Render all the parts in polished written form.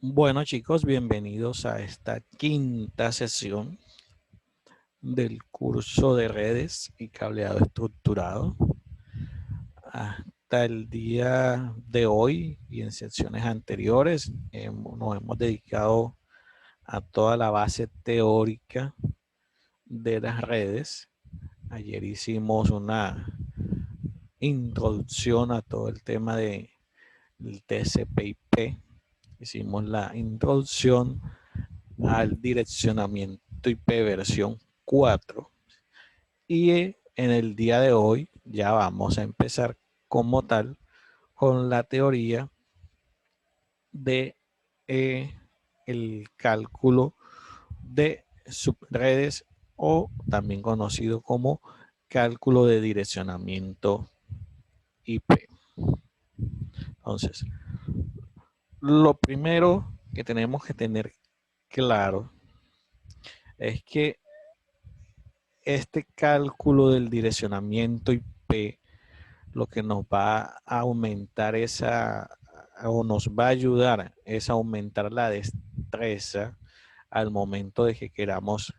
Bueno, chicos, bienvenidos a esta quinta sesión del curso de redes y cableado estructurado. Hasta el día de hoy y en sesiones anteriores nos hemos dedicado a toda la base teórica de las redes. Ayer hicimos una introducción a todo el tema del TCP/IP. Hicimos la introducción al direccionamiento IP versión 4 y en el día de hoy ya vamos a empezar como tal con la teoría de el cálculo de subredes o también conocido como cálculo de direccionamiento IP. Entonces, lo primero que tenemos que tener claro es que este cálculo del direccionamiento IP lo que nos va a aumentar o nos va a ayudar es a aumentar la destreza al momento de que queramos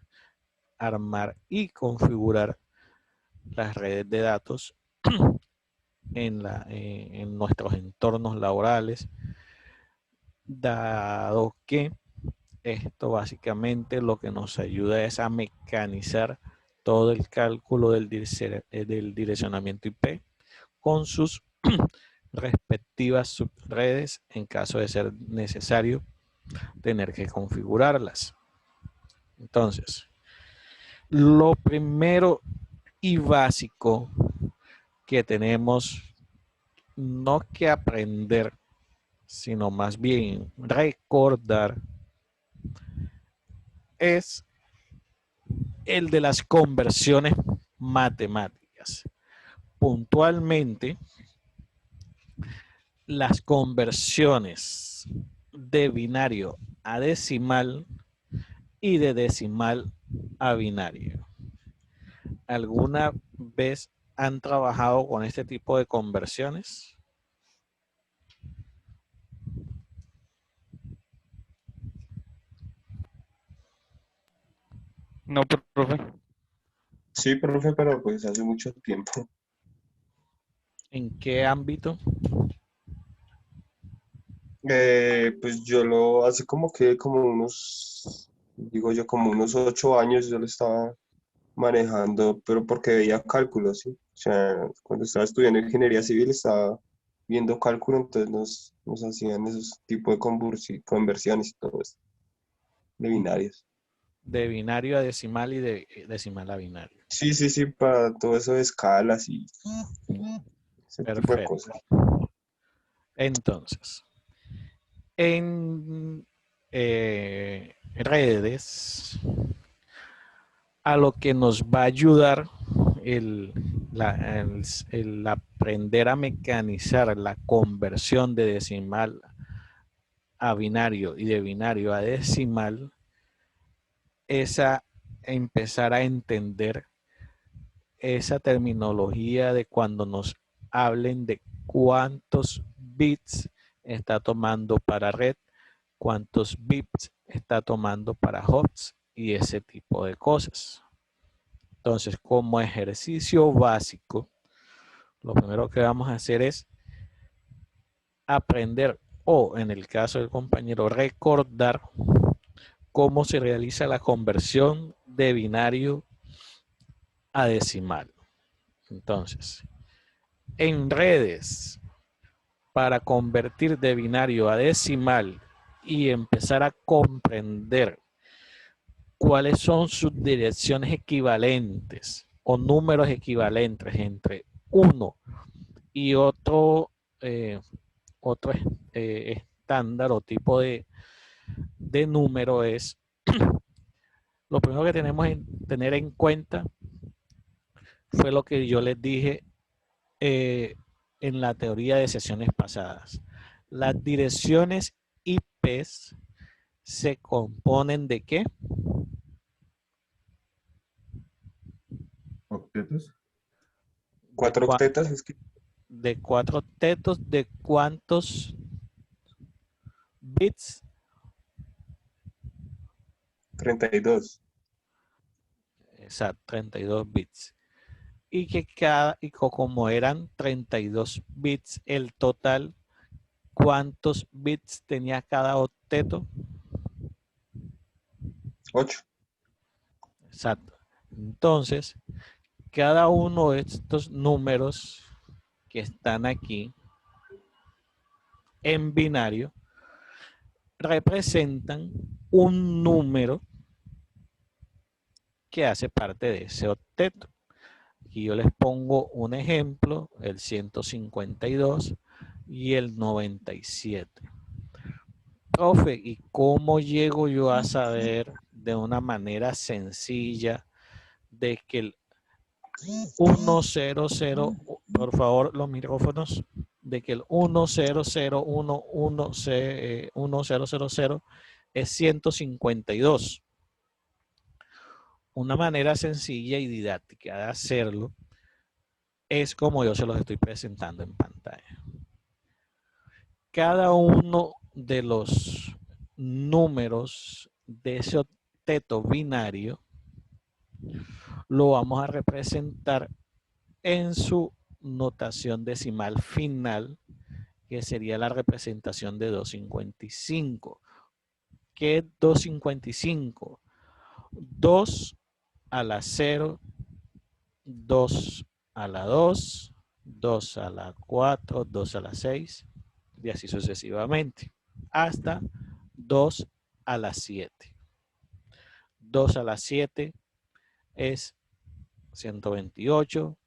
armar y configurar las redes de datos en nuestros entornos laborales, dado que esto básicamente lo que nos ayuda es a mecanizar todo el cálculo del direccionamiento IP con sus respectivas subredes en caso de ser necesario tener que configurarlas. Entonces, lo primero y básico que tenemos no que aprender, sino más bien recordar es el de las conversiones matemáticas. Puntualmente, las conversiones de binario a decimal y de decimal a binario. ¿Alguna vez han trabajado con este tipo de conversiones? No, profe. Sí, profe, pero pues hace mucho tiempo. ¿En qué ámbito? Pues yo lo hace como unos, digo yo, como unos 8 años yo lo estaba manejando, pero porque veía cálculos, ¿sí? O sea, cuando estaba estudiando ingeniería civil estaba viendo cálculo, entonces nos hacían esos tipos de conversiones y todo eso, de binarios. De binario a decimal y de decimal a binario. Sí, sí, sí, para todo eso de escalas y ese tipo de Perfecto. cosas. Entonces, en redes, a lo que nos va a ayudar el, el aprender a mecanizar la conversión de decimal a binario y de binario a decimal es a empezar a entender esa terminología de cuando nos hablen de cuántos bits está tomando para red, cuántos bits está tomando para hosts y ese tipo de cosas. Entonces, como ejercicio básico, lo primero que vamos a hacer es aprender o, en el caso del compañero, recordar cómo se realiza la conversión de binario a decimal. Entonces, en redes, para convertir de binario a decimal y empezar a comprender cuáles son sus direcciones equivalentes o números equivalentes entre uno y eh, otro estándar o tipo de número es, lo primero que tenemos que tener en cuenta fue lo que yo les dije eh, en la teoría de sesiones pasadas. Las direcciones IPs se componen de ¿qué? ¿Octetos? De, ¿Cuatro octetas? Es que de 4 octetos, de cuántos bits 32. Exacto, 32 bits. Y que como eran 32 bits el total, ¿cuántos bits tenía cada octeto? 8. Exacto. Entonces, cada uno de estos números que están aquí en binario representan un número que hace parte de ese octeto. Aquí yo les pongo un ejemplo, el 152 y el 97. Profe, ¿y cómo llego yo a saber de una manera sencilla de que el 100, por favor, los micrófonos, de que el 100111000 es 152? Una manera sencilla y didáctica de hacerlo es como yo se los estoy presentando en pantalla. Cada uno de los números de ese octeto binario lo vamos a representar en su notación decimal final, que sería la representación de 255. ¿Qué es 255? 2 a la 0, 2 a la 2, 2 a la 4, 2 a la 6, y así sucesivamente, hasta 2 a la 7. 2 a la 7 es 128,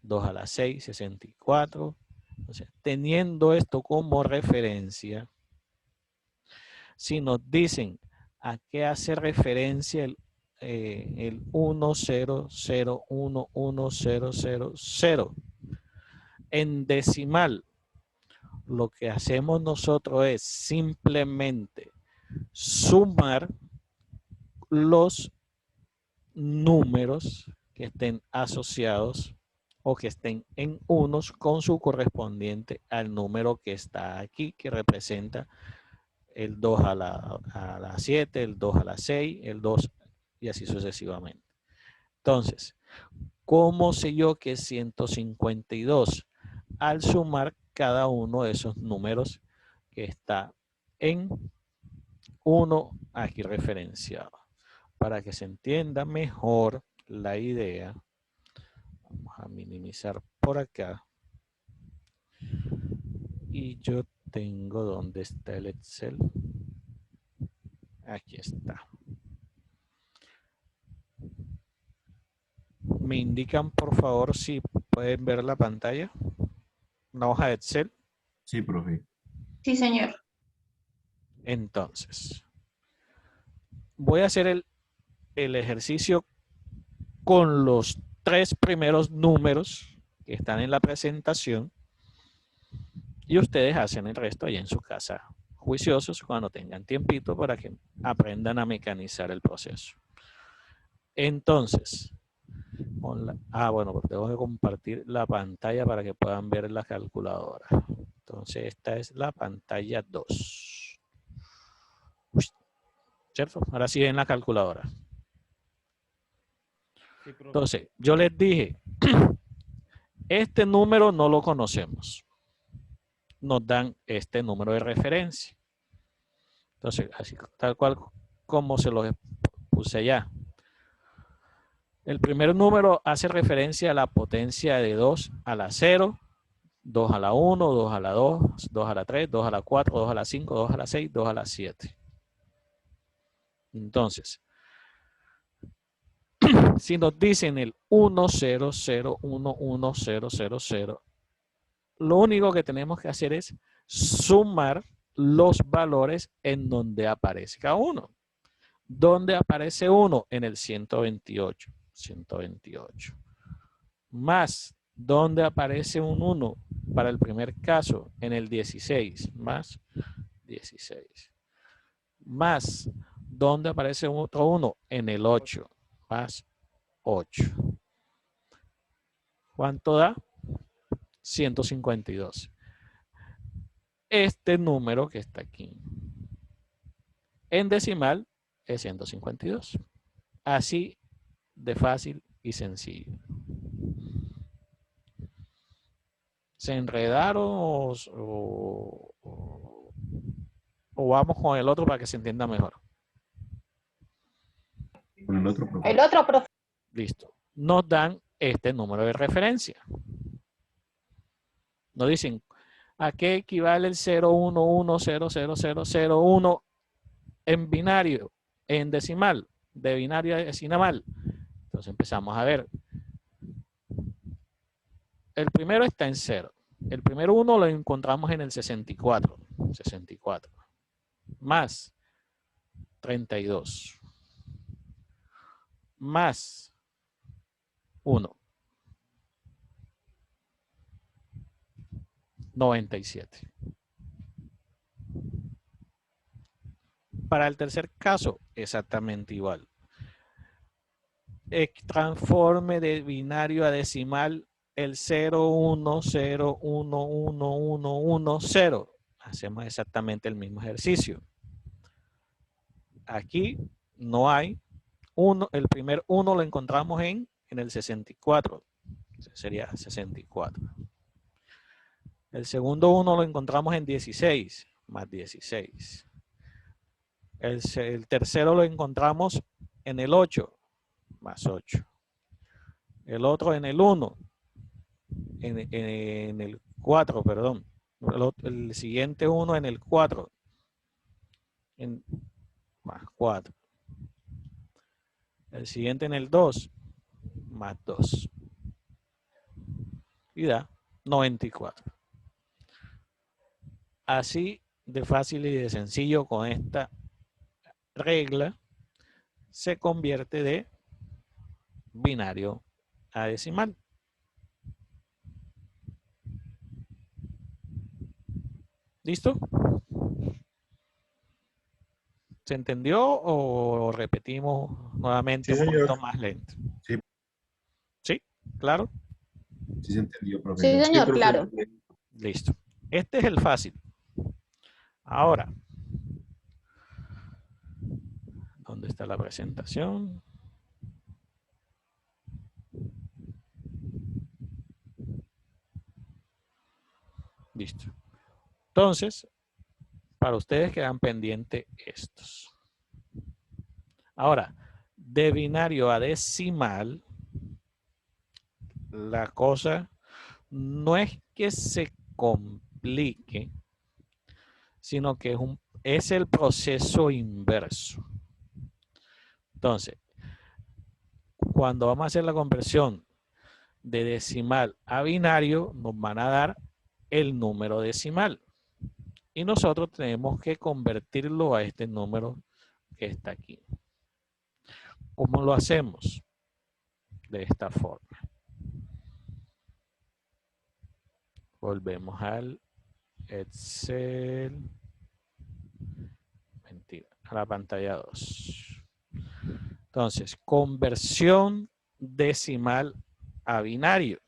2 a la 6, 64. Entonces, teniendo esto como referencia, si nos dicen a qué hace referencia el 10011000 en decimal, lo que hacemos nosotros es simplemente sumar los números que estén asociados o que estén en unos con su correspondiente al número que está aquí, que representa el 2 a la 7, el 2 a la 6, el 2 y así sucesivamente. Entonces, ¿cómo sé yo que es 152? Al sumar cada uno de esos números que está en 1 aquí referenciado. Para que se entienda mejor la idea, vamos a minimizar por acá. Y yo tengo, ¿dónde está el Excel? Aquí está. Me indican, por favor, si pueden ver la pantalla. Una hoja de Excel. Sí, profe. Sí, señor. Entonces, voy a hacer el ejercicio con los 3 primeros números que están en la presentación y ustedes hacen el resto allá en su casa, juiciosos cuando tengan tiempito para que aprendan a mecanizar el proceso. Entonces, bueno, pues tengo que compartir la pantalla para que puedan ver la calculadora. Entonces, esta es la pantalla 2. ¿Cierto? Ahora sí ven la calculadora. Entonces, yo les dije, este número no lo conocemos. Nos dan este número de referencia. Entonces, así tal cual como se los puse ya. El primer número hace referencia a la potencia de 2 a la 0, 2 a la 1, 2 a la 2, 2 a la 3, 2 a la 4, 2 a la 5, 2 a la 6, 2 a la 7. Entonces, si nos dicen el 100110000, lo único que tenemos que hacer es sumar los valores en donde aparece cada uno. ¿Dónde aparece 1? En el 128. 128. Más, ¿dónde aparece un 1? Para el primer caso, en el 16. Más 16. Más, ¿dónde aparece otro 1? En el 8. Más 8. ¿Cuánto da? 152. Este número que está aquí en decimal es 152. Así de fácil y sencillo. ¿Se enredaron o vamos con el otro para que se entienda mejor? Con el otro, profe. El otro, profe. Listo. Nos dan este número de referencia. Nos dicen, ¿a qué equivale el 011000001 en binario, en decimal, de binario a decimal? Entonces empezamos a ver. El primero está en 0. El primer 1 lo encontramos en el 64. 64. Más 32. Más 1. 97. Para el tercer caso, exactamente igual. Transforme de binario a decimal el 010111110. Hacemos exactamente el mismo ejercicio. Aquí no hay 1. El primer 1 lo encontramos en el 64. Sería 64. El segundo 1 lo encontramos en 16, más 16. El tercero lo encontramos en el 8, más 8. El otro en el 1, en el 4, perdón. El siguiente 1 en el 4, más 4. El siguiente en el 2, más 2. Y da 94. Así de fácil y de sencillo, con esta regla se convierte de binario a decimal. ¿Listo? ¿Se entendió o repetimos nuevamente Sí, un poquito señor. más lento? Sí. ¿Sí? ¿Claro? Sí se entendió, profe. Sí, Sí, señor, profe. claro. Listo. Este es el fácil. Ahora, ¿dónde está la presentación? Listo. Entonces, para ustedes quedan pendientes estos. Ahora, de binario a decimal, la cosa no es que se complique, sino que es el proceso inverso. Entonces, cuando vamos a hacer la conversión de decimal a binario, nos van a dar el número decimal. Y nosotros tenemos que convertirlo a este número que está aquí. ¿Cómo lo hacemos? De esta forma. Volvemos al Excel. Mentira, a la pantalla 2. Entonces, conversión decimal a binario.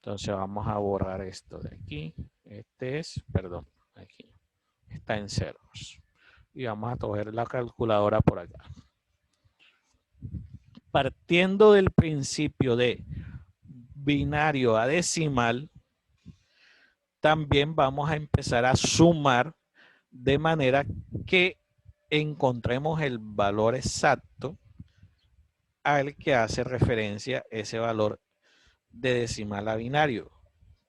Entonces vamos a borrar esto de aquí. Este es, perdón, aquí. Está en ceros. Y vamos a coger la calculadora por acá. Partiendo del principio de binario a decimal, también vamos a empezar a sumar de manera que encontremos el valor exacto al que hace referencia ese valor de decimal a binario.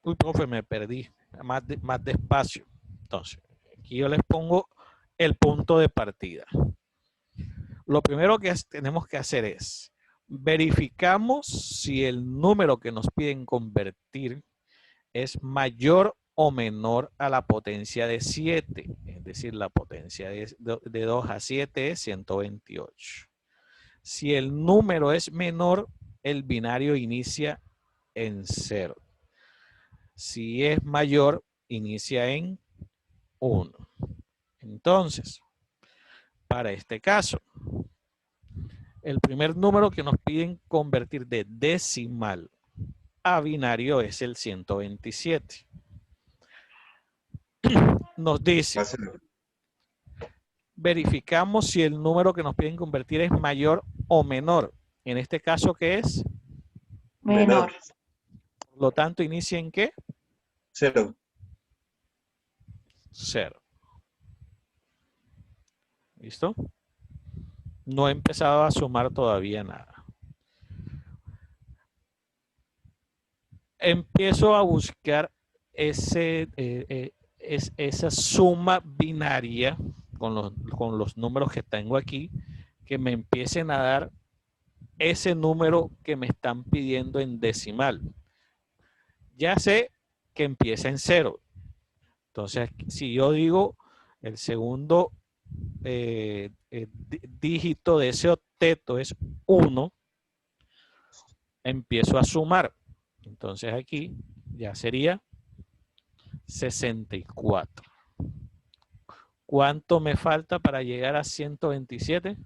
Uy, profe, me perdí. Más despacio. Entonces, aquí yo les pongo el punto de partida. Lo primero que tenemos que hacer es verificamos si el número que nos piden convertir es mayor o menor a la potencia de 7. Es decir, la potencia de 2 a 7 es 128. Si el número es menor, el binario inicia en 0. Si es mayor, inicia en 1. Entonces, para este caso, el primer número que nos piden convertir de decimal a binario es el 127. Nos dice, verificamos si el número que nos piden convertir es mayor o menor. En este caso, ¿qué es? Menor. Por lo tanto, inicia en ¿qué? 0. 0. ¿Listo? No he empezado a sumar todavía nada. Empiezo a buscar esa suma binaria con los números que tengo aquí, que me empiecen a dar ese número que me están pidiendo en decimal. Ya sé que empieza en 0. Entonces, si yo digo el segundo dígito de ese octeto es 1, empiezo a sumar. Entonces aquí ya sería 64. ¿Cuánto me falta para llegar a 127?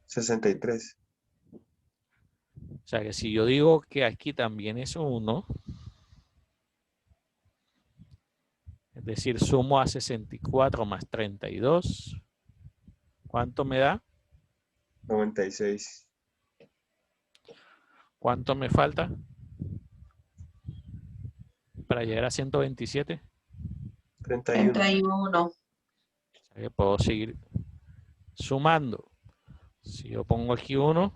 $63. O sea que si yo digo que aquí también es 1, es decir, sumo a 64 más 32, ¿cuánto me da? 96. ¿Cuánto me falta para llegar a 127? 31. 31. O sea que puedo seguir sumando. Si yo pongo aquí 1,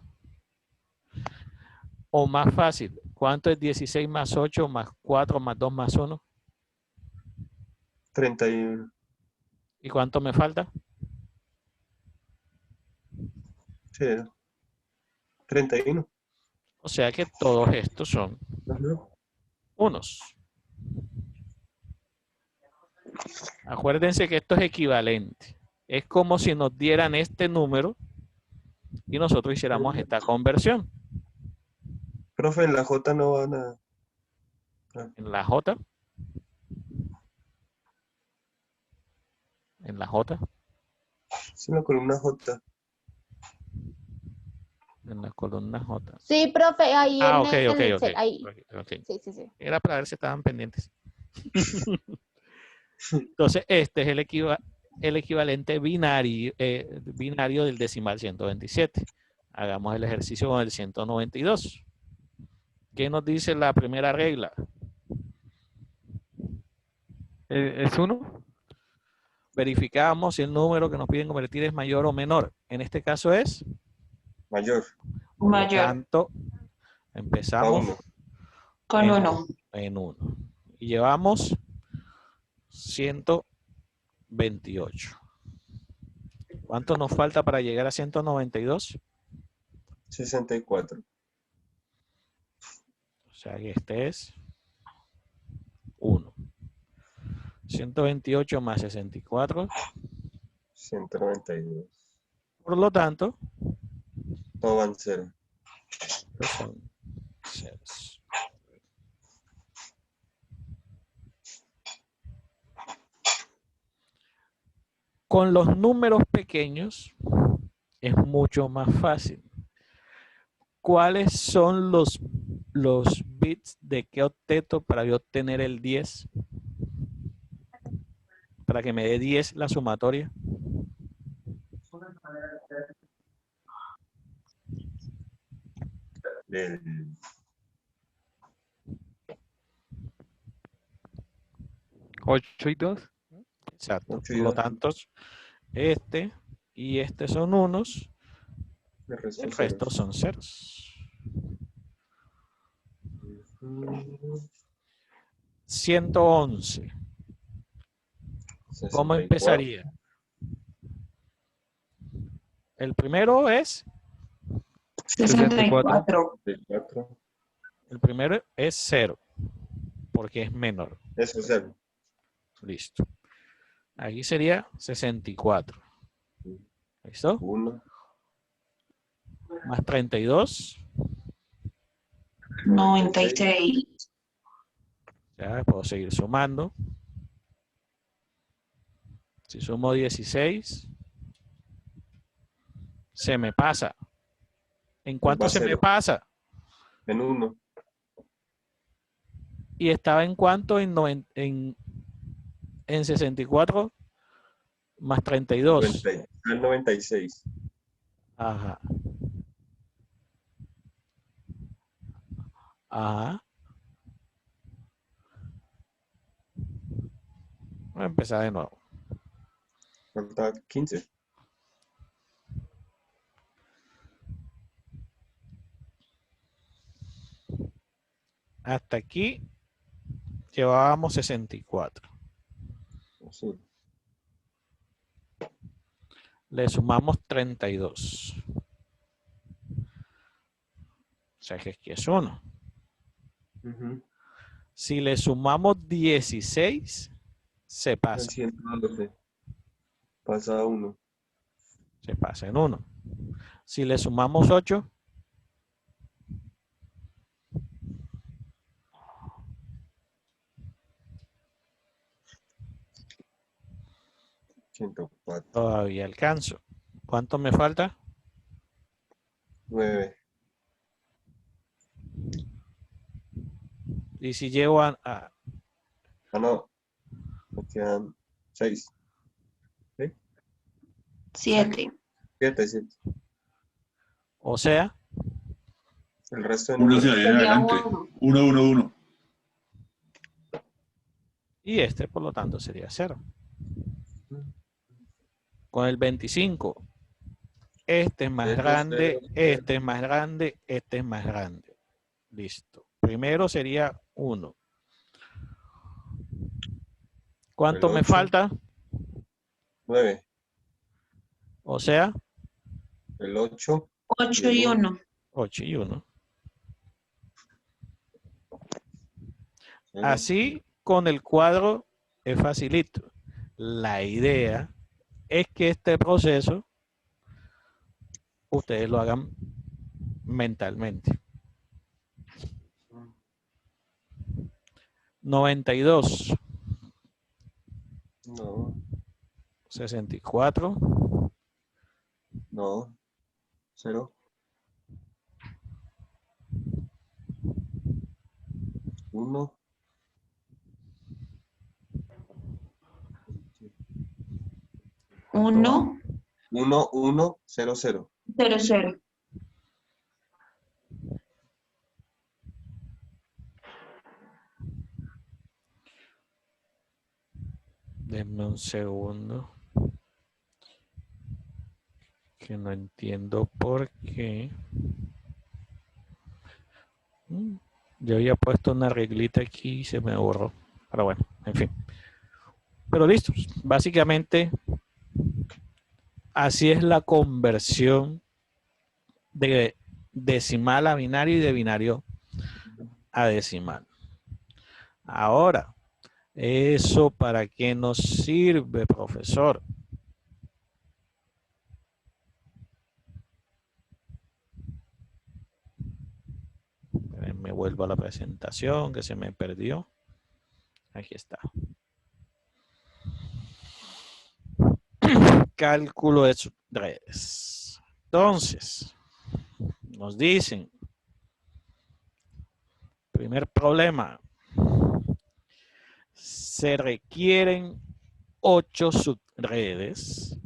o más fácil, ¿cuánto es 16 más 8 más 4 más 2 más 1? 31. ¿Y cuánto me falta? 0. 31. O sea que todos estos son Ajá. unos. Acuérdense que esto es equivalente. Es como si nos dieran este número y nosotros hiciéramos esta conversión. Profe, en la J no van a... En la J. En la J. Es una columna J. En la columna J. Sí, profe, ahí Ah, en ok, el ok, Excel, ok. ahí. Ok. Sí, sí, sí. Era para ver si estaban pendientes. Entonces, este es el equivalente binario, binario del decimal 127. Hagamos el ejercicio con el 192. ¿Qué nos dice la primera regla? ¿Es 1? Verificamos si el número que nos piden convertir es mayor o menor. En este caso es Mayor. por lo Mayor. tanto, A empezamos 1. Con en 1. En 1. Y llevamos 128. ¿Cuánto nos falta para llegar a 192? 64. O sea que este es 1. 128 más 64. 192. Por lo tanto, Todo van 0. son ceros. Con los números pequeños es mucho más fácil. ¿Cuáles son los bits de qué octeto para yo obtener el 10? Para que me dé 10 la sumatoria. Del 8 y 2. Exacto. 8 Por y lo 2. tanto, este y este son unos. El resto El resto son ceros. 111. ¿Cómo 64. empezaría? El primero es, 64. 64. el primero es 0, porque es menor. Eso es 0. Listo. Aquí sería 64. ¿Listo? 1. Más 32. 96. Ya puedo seguir sumando. Si sumo 16, se me pasa. ¿En cuánto va se me 0. pasa? En 1. ¿Y estaba en cuánto? En 64 más 32. 96. Ajá. Ajá. Voy a empezar de nuevo. Falta 15. Hasta aquí llevábamos 64. Sí. Le sumamos 32. O sea que aquí es 1. Ujú. Si le sumamos 16, se El pasa. 112. Pasa 1. Se pasa en 1. Si le sumamos 8, 104. todavía alcanzo. ¿Cuánto me falta? 9. Y si llego a Ah, no. Me quedan 6. 7. 7. o sea, El resto de Uno números. se va en Sería adelante. 1. 1, 1, 1. y este por lo tanto sería 0. Con el 25, este es más Este es grande, 0. este es más grande, este es más grande. Listo. Primero sería 1. ¿Cuánto El me 8. falta? 9. O sea, El 8. 8 y 1. 8 y 1. 0. Así con el cuadro es facilito. La idea es que este proceso ustedes lo hagan mentalmente. 92, No. 64, No. 0. 1. 1, 1, 1, 0, 0. 0, 0. denme un segundo, que no entiendo por qué. Yo había puesto una reglita aquí y se me borró. Pero bueno, en fin. Pero listo. Básicamente, así es la conversión de decimal a binario y de binario a decimal. Ahora, ¿eso para qué nos sirve, profesor? Me vuelvo a la presentación que se me perdió. Aquí está. Cálculo de subredes. Entonces, nos dicen, primer problema, se requieren 8 subredes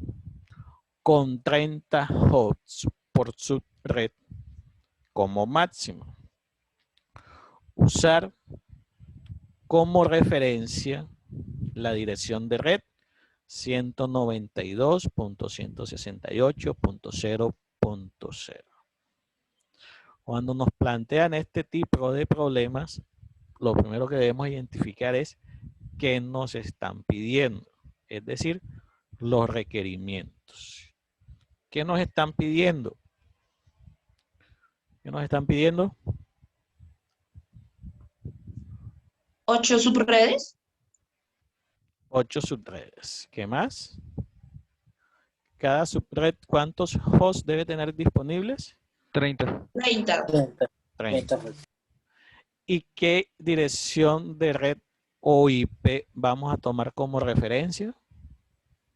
con 30 hosts por subred como máximo. Usar como referencia la dirección de red 192.168.0.0. Cuando nos plantean este tipo de problemas, lo primero que debemos identificar es qué nos están pidiendo, es decir, los requerimientos. ¿Qué nos están pidiendo? ¿Qué nos están pidiendo? 8 subredes. 8 subredes. ¿Qué más? Cada subred, ¿cuántos hosts debe tener disponibles? 30. 30. 30. ¿Y qué dirección de red o IP vamos a tomar como referencia?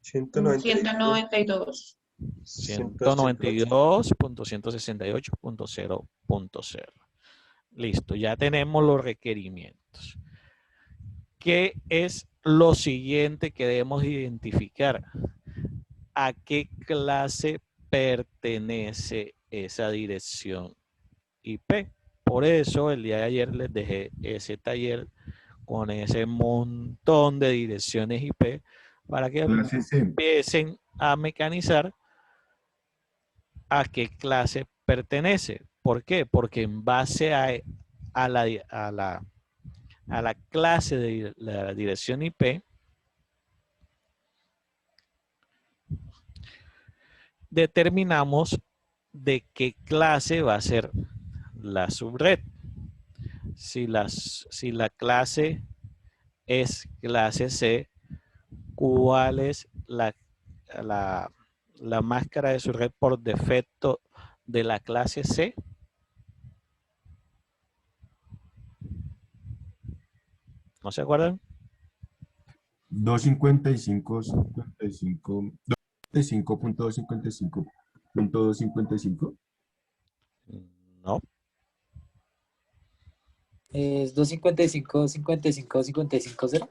192. 192.168.0.0. Listo, ya tenemos los requerimientos. ¿qué es lo siguiente que debemos identificar? ¿A qué clase pertenece esa dirección IP? Por eso el día de ayer les dejé ese taller con ese montón de direcciones IP para que Clase C. empiecen a mecanizar a qué clase pertenece. ¿Por qué? Porque en base a la clase de la dirección IP, determinamos de qué clase va a ser la subred. Si la clase es clase C, ¿cuál es la máscara de subred por defecto de la clase C? ¿No se acuerdan? 255.255.255. No. Es 255, 55, 55, 0.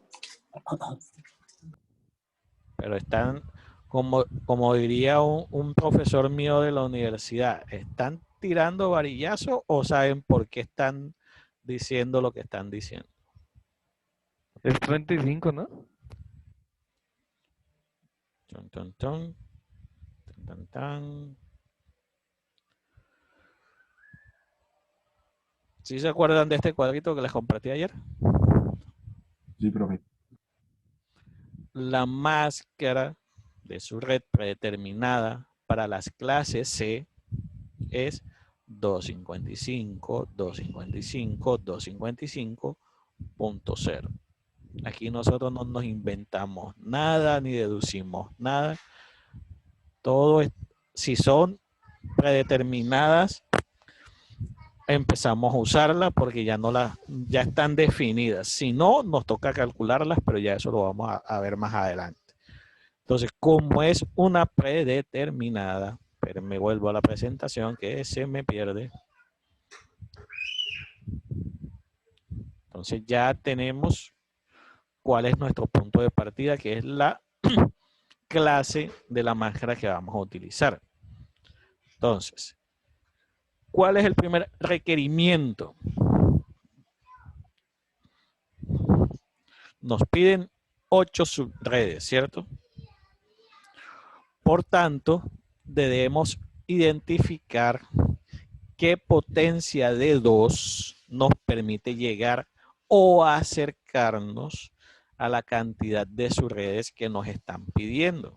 Pero están, como diría un profesor mío de la universidad, ¿están tirando varillazo o saben por qué están diciendo lo que están diciendo? Es 35, ¿no? Tun, tun, tun. Tan, tan, tan. ¿Sí se acuerdan de este cuadrito que les compartí ayer? Sí, profe. La máscara de su red predeterminada para las clases C es 255, 255, 255.0. Aquí nosotros no nos inventamos nada ni deducimos nada. Todo es, si son predeterminadas, empezamos a usarlas porque ya están definidas. Si no, nos toca calcularlas, pero ya eso lo vamos a ver más adelante. Entonces, como es una predeterminada, pero me vuelvo a la presentación que se me pierde. Entonces ya tenemos cuál es nuestro punto de partida, que es la clase de la máscara que vamos a utilizar. Entonces, ¿cuál es el primer requerimiento? Nos piden 8 subredes, ¿cierto? Por tanto, debemos identificar qué potencia de 2 nos permite llegar o acercarnos a la cantidad de subredes que nos están pidiendo.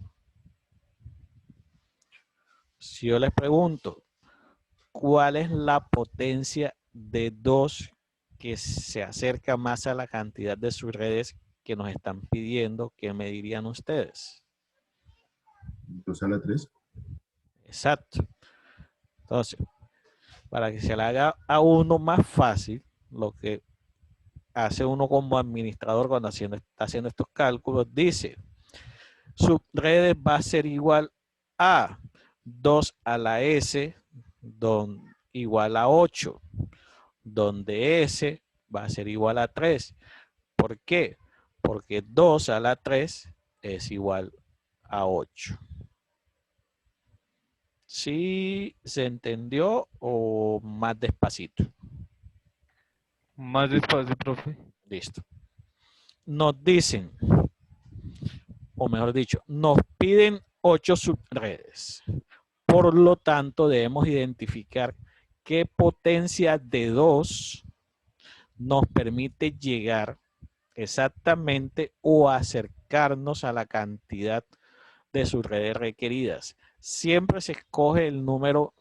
Si yo les pregunto, ¿cuál es la potencia de 2 que se acerca más a la cantidad de subredes que nos están pidiendo? ¿Qué me dirían ustedes? 2 a la 3. Exacto. Entonces, para que se le haga a uno más fácil, lo que hace uno como administrador cuando está haciendo estos cálculos, dice, subredes va a ser igual a 2 a la S igual a 8, donde S va a ser igual a 3. ¿Por qué? Porque 2 a la 3 es igual a 8. ¿Sí se entendió o más despacito? Más despacio, profe. Listo. Nos dicen, o mejor dicho, nos piden 8 subredes. Por lo tanto, debemos identificar qué potencia de 2 nos permite llegar exactamente o acercarnos a la cantidad de subredes requeridas. Siempre se escoge el número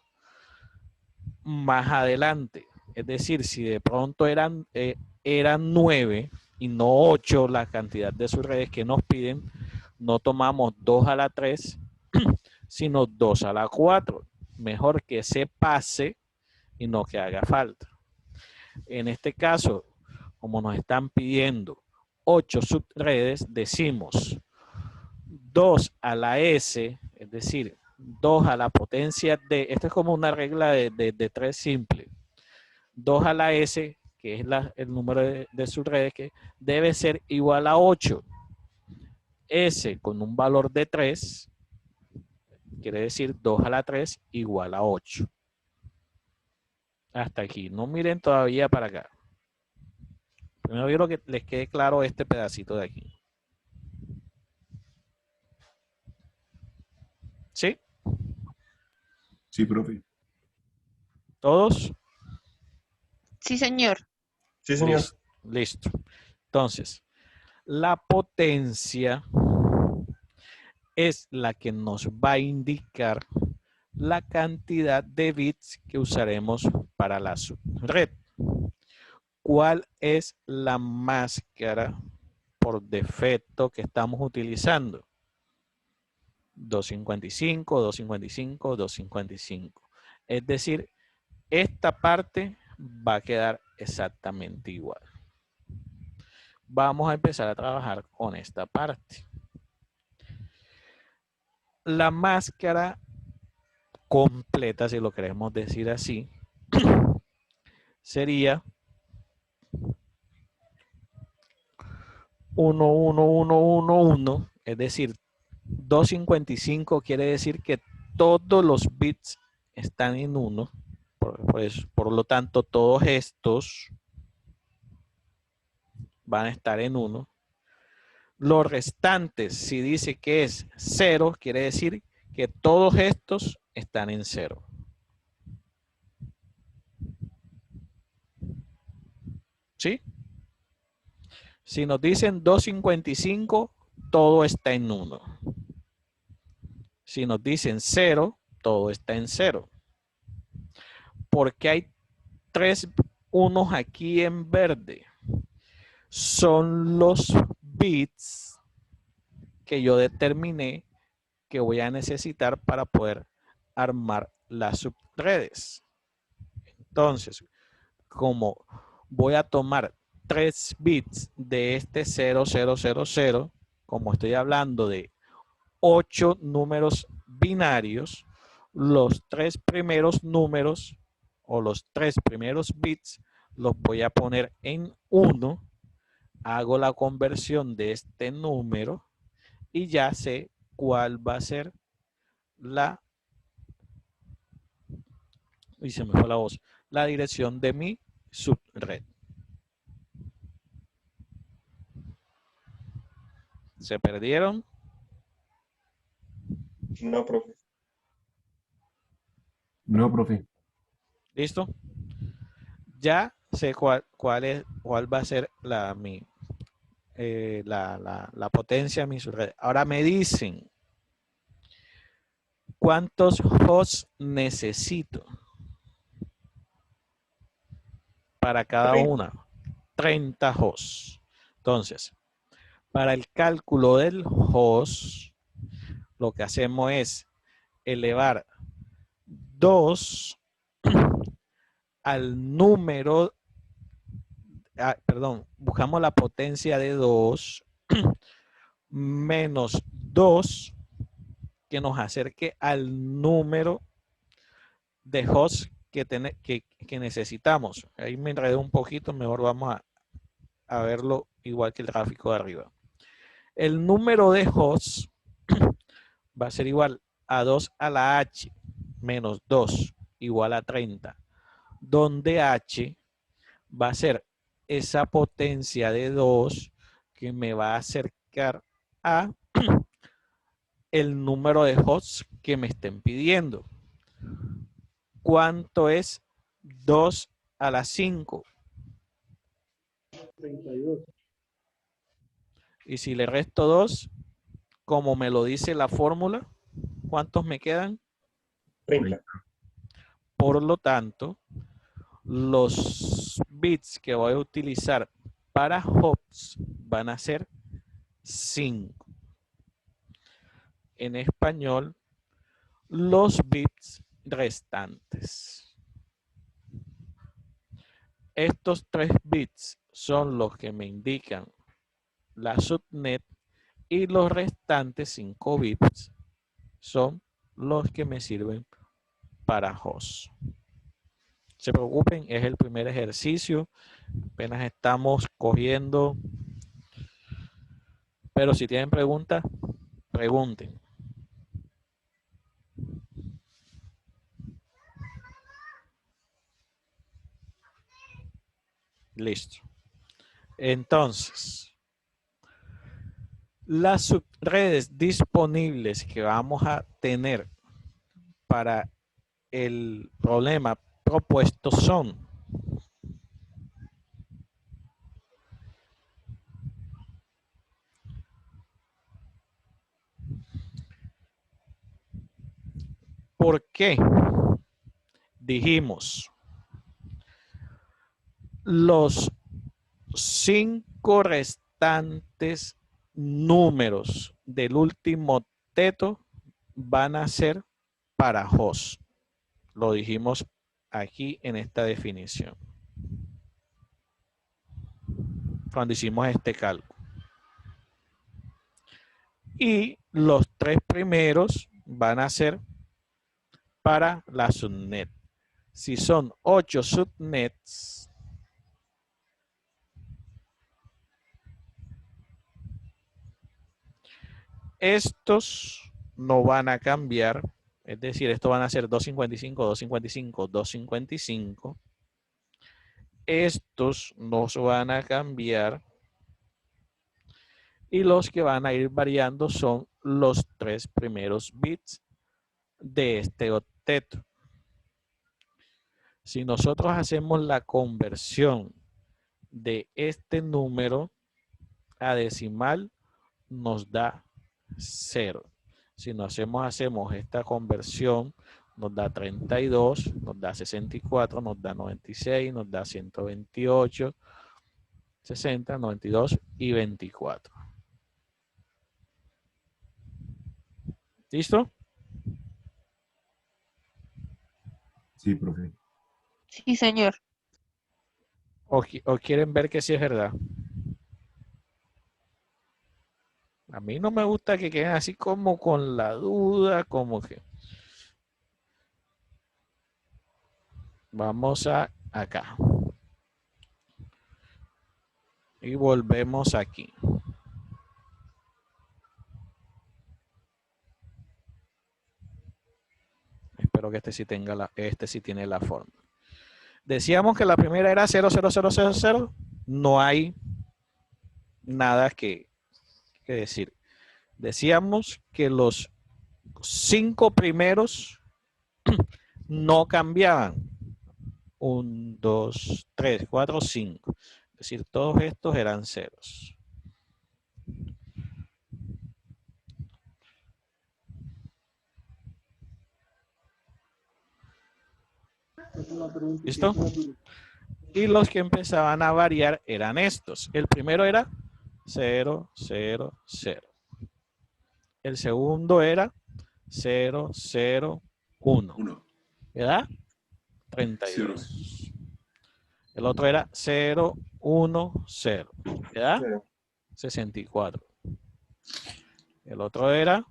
más adelante. Es decir, si de pronto eran 9 y no 8 la cantidad de subredes que nos piden, no tomamos 2 a la 3, sino 2 a la 4. Mejor que se pase y no que haga falta. En este caso, como nos están pidiendo 8 subredes, decimos 2 a la S, es decir, 2 a la potencia de, esto es como una regla de 3 simple. 2 a la S, que que es el número de subredes, que debe ser igual a 8. S con un valor de 3, quiere decir 2 a la 3 igual a 8. Hasta aquí. No miren todavía para acá. Primero quiero que les quede claro este pedacito de aquí. ¿Sí? Sí, profe. ¿Todos? Sí, señor. Sí, señor. Listo. Listo. Entonces, la potencia es la que nos va a indicar la cantidad de bits que usaremos para la subred. ¿Cuál es la máscara por defecto que estamos utilizando? 255, 255, 255. Es decir, esta parte va a quedar exactamente igual. Vamos a empezar a trabajar con esta parte. La máscara completa, si lo queremos decir así, sería 1, 1, 1, 1, 1, es decir, 255 quiere decir que todos los bits están en 1, por lo tanto todos estos van a estar en 1. Los restantes, si dice que es 0, quiere decir que todos estos están en 0. ¿Sí? Si nos dicen 255, todo está en 1. Si nos dicen 0, todo está en 0. Porque hay 3 unos aquí en verde. Son los bits que yo determiné que voy a necesitar para poder armar las subredes. Entonces, como voy a tomar 3 bits de este 0000, como estoy hablando de 8 números binarios, los 3 primeros números o los 3 primeros bits los voy a poner en 1, hago la conversión de este número y ya sé cuál va a ser y se me fue la voz, la dirección de mi subred. ¿Se perdieron? No, profe. No, profe. ¿Listo? Ya sé cuál va a ser la potencia de mi subred. Ahora me dicen cuántos hosts necesito para cada una. 30 hosts. Entonces, para el cálculo del host, lo que hacemos es elevar 2 al número, buscamos la potencia de 2 menos 2 que nos acerque al número de hosts que necesitamos. Ahí me enredé un poquito, mejor vamos a verlo igual que el gráfico de arriba. El número de hosts va a ser igual a 2 a la h menos 2 igual a 30, donde h va a ser esa potencia de 2 que me va a acercar a el número de hosts que me estén pidiendo. ¿Cuánto es 2 a la 5? 32. Y si le resto 2, como me lo dice la fórmula, ¿cuántos me quedan? 30. Por lo tanto, los bits que voy a utilizar para hops van a ser 5. En español, los bits restantes. Estos 3 bits son los que me indican la subnet y los restantes 5 bits son los que me sirven para host. se preocupen, es el primer ejercicio. Apenas estamos cogiendo. Pero si tienen preguntas, pregunten. Listo. Entonces, las subredes disponibles que vamos a tener para el problema propuesto son ¿por qué? Dijimos los 5 restantes números del último teto van a ser para host. Lo dijimos aquí en esta definición. Cuando hicimos este cálculo. Y los 3 primeros van a ser para la subnet. Si son 8 subnets, estos no van a cambiar. Es decir, estos van a ser 255, 255, 255. Estos no se van a cambiar. Y los que van a ir variando son los 3 primeros bits de este octeto. Si nosotros hacemos la conversión de este número a decimal, nos da 0. Si no hacemos esta conversión, nos da 32, nos da 64, nos da 96, nos da 128, 60, 92 y 24. ¿Listo? Sí, profe. Sí, señor. ¿O quieren ver que sí es verdad? A mí no me gusta que queden así como con la duda, como que... Vamos a acá. Y volvemos aquí. Espero que este sí tenga este sí tiene la forma. Decíamos que la primera era 00000. No hay nada que decir. Decíamos que los 5 primeros no cambiaban. 1, 2, 3, 4, 5. Es decir, todos estos eran ceros. ¿Listo? Y los que empezaban a variar eran estos. El primero era 0, 0, 0. El segundo era 0, 0, 1. 1. ¿Verdad? 32. El otro era 0, 1, 0. ¿Verdad? 64. El otro era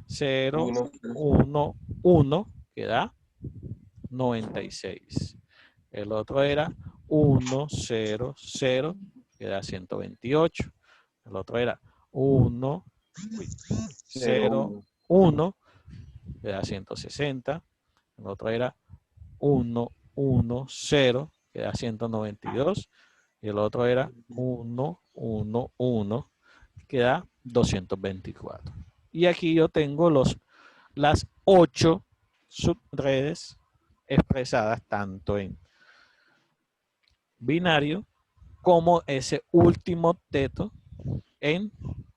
0, 1, 1. ¿Verdad? 96. El otro era 1, 0, 0. Queda 128. El otro era 1, 0, 1. Queda 160. El otro era 1, 1, 0. Queda 192. Y el otro era 1, 1, 1. Queda 224. Y aquí yo tengo las 8 subredes expresadas tanto en binario como ese último teto en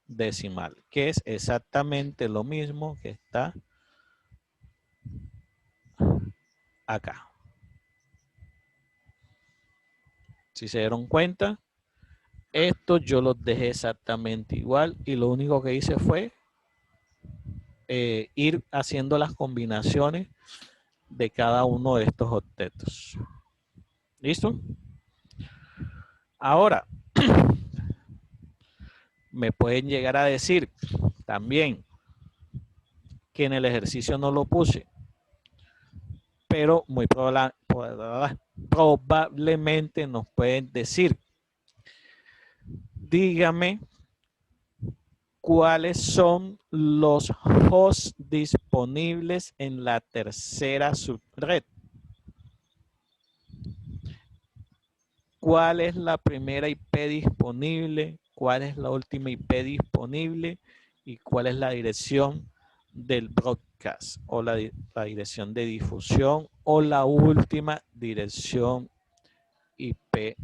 decimal, que es exactamente lo mismo que está acá. Si se dieron cuenta, esto yo los dejé exactamente igual y lo único que hice fue ir haciendo las combinaciones de cada uno de estos octetos. ¿Listo? Ahora, me pueden llegar a decir también que en el ejercicio no lo puse, pero muy probablemente nos pueden decir, dígame cuáles son los hosts disponibles en la tercera subred. ¿Cuál es la primera IP disponible? ¿Cuál es la última IP disponible? ¿Y cuál es la dirección del broadcast? O la dirección de difusión o la última dirección IP.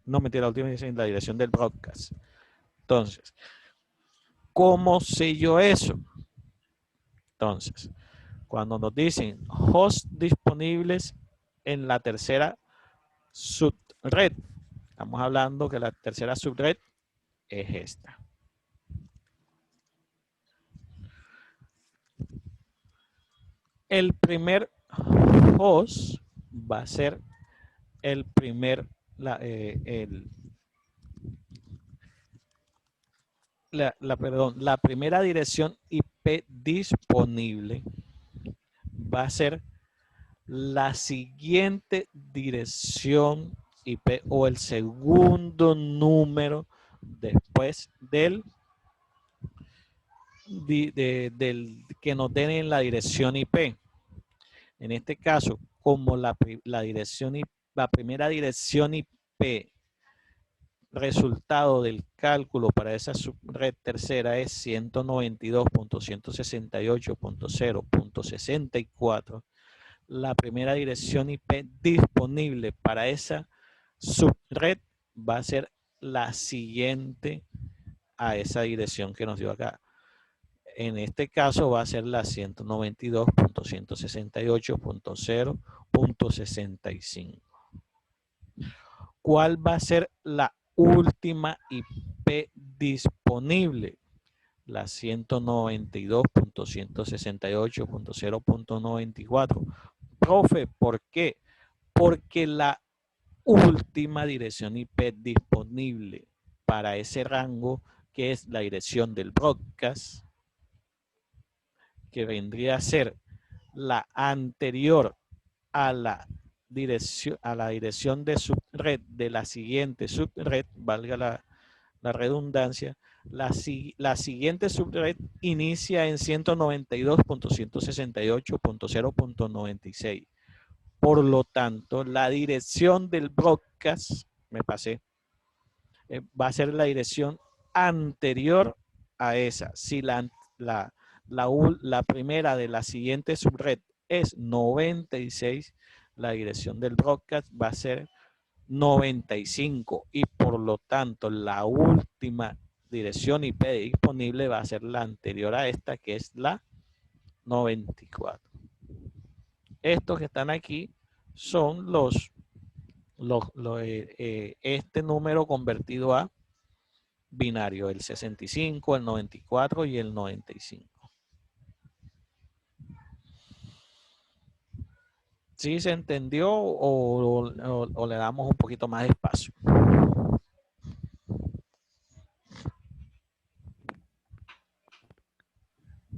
No, mentira, la última dirección, la dirección del broadcast. Entonces, ¿cómo sé yo eso? Entonces, cuando nos dicen hosts disponibles en la tercera subred, estamos hablando que la tercera subred es esta. El primer host va a ser el primer, la primera dirección IP disponible va a ser la siguiente dirección IP o el segundo número después del que nos den en la dirección IP. En este caso, como la primera dirección IP resultado del cálculo para esa subred tercera es 192.168.0.64. La primera dirección IP disponible para esa subred va a ser la siguiente a esa dirección que nos dio acá. En este caso va a ser la 192.168.0.65. ¿Cuál va a ser la última IP disponible? La 192.168.0.94. Profe, ¿por qué? Porque la última dirección IP disponible para ese rango, que es la dirección del broadcast, que vendría a ser la anterior a la dirección de subred de la siguiente subred, valga la redundancia, la siguiente subred inicia en 192.168.0.96. Por lo tanto, la dirección del broadcast, va a ser la dirección anterior a esa. Si la primera de la siguiente subred es 96, la dirección del broadcast va a ser 95 y por lo tanto la última dirección IP disponible va a ser la anterior a esta, que es la 94. Estos que están aquí son este número convertido a binario, el 65, el 94 y el 95. ¿Sí se entendió o le damos un poquito más de espacio?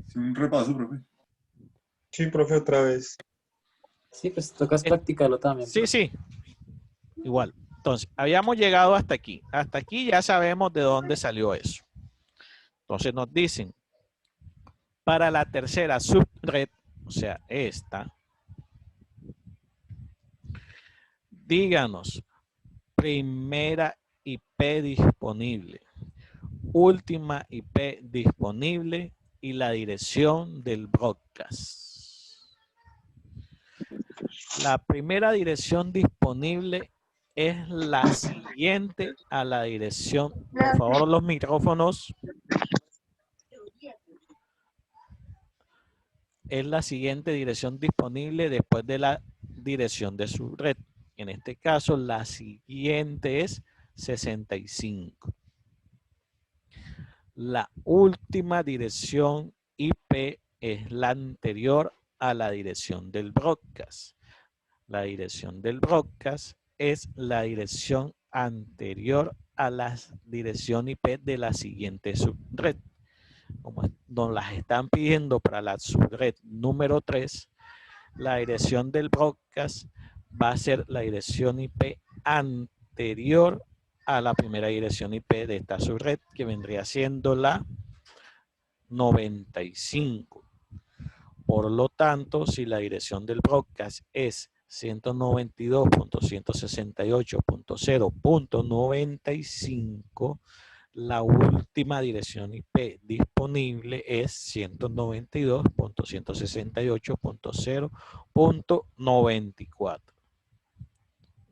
Sí, un repaso, profe. Sí, profe, otra vez. Sí, pues tocas practicarlo también. Sí, sí. Igual. Entonces, habíamos llegado hasta aquí. Hasta aquí ya sabemos de dónde salió eso. Entonces nos dicen, para la tercera subred, o sea, esta, díganos, primera IP disponible, última IP disponible y la dirección del broadcast. La primera dirección disponible es la siguiente a la dirección. Por favor, los micrófonos. Es la siguiente dirección disponible después de la dirección de su red. En este caso, la siguiente es 65. La última dirección IP es la anterior a la dirección del broadcast. La dirección del broadcast es la dirección anterior a la dirección IP de la siguiente subred. Como nos las están pidiendo para la subred número 3, la dirección del broadcast va a ser la dirección IP anterior a la primera dirección IP de esta subred, que vendría siendo la 95. Por lo tanto, si la dirección del broadcast es 192.168.0.95, la última dirección IP disponible es 192.168.0.94.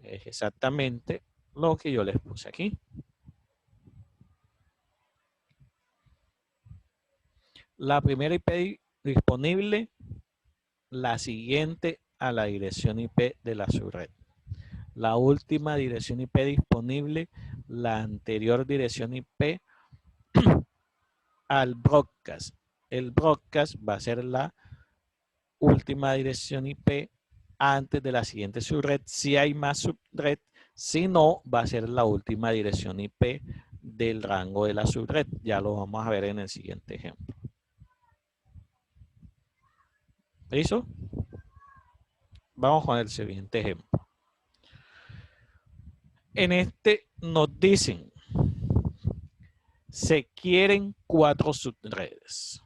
Es exactamente lo que yo les puse aquí. La primera IP disponible, la siguiente a la dirección IP de la subred. La última dirección IP disponible, la anterior dirección IP al broadcast. El broadcast va a ser la última dirección IP antes de la siguiente subred. Si hay más subred, si no, va a ser la última dirección IP del rango de la subred. Ya lo vamos a ver en el siguiente ejemplo. ¿Listo? Vamos con el siguiente ejemplo. En este nos dicen, se quieren 4 subredes.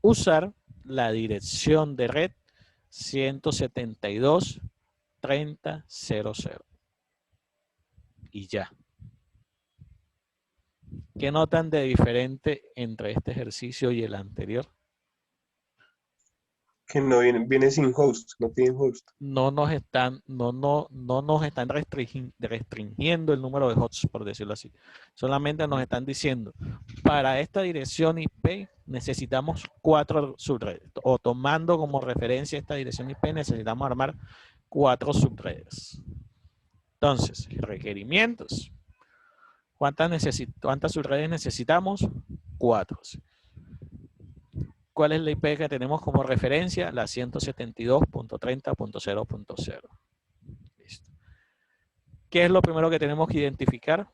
Usar la dirección de red 172.30.0.0. Y ya. ¿Qué notan de diferente entre este ejercicio y el anterior? Que no viene sin host, no tienen host. No nos están restringiendo el número de hosts, por decirlo así. Solamente nos están diciendo, para esta dirección IP necesitamos 4 subredes. O tomando como referencia esta dirección IP, necesitamos armar 4 subredes. Entonces, requerimientos. ¿Cuántas subredes necesitamos? 4. ¿Cuál es la IP que tenemos como referencia? La 172.30.0.0. Listo. ¿Qué es lo primero que tenemos que identificar?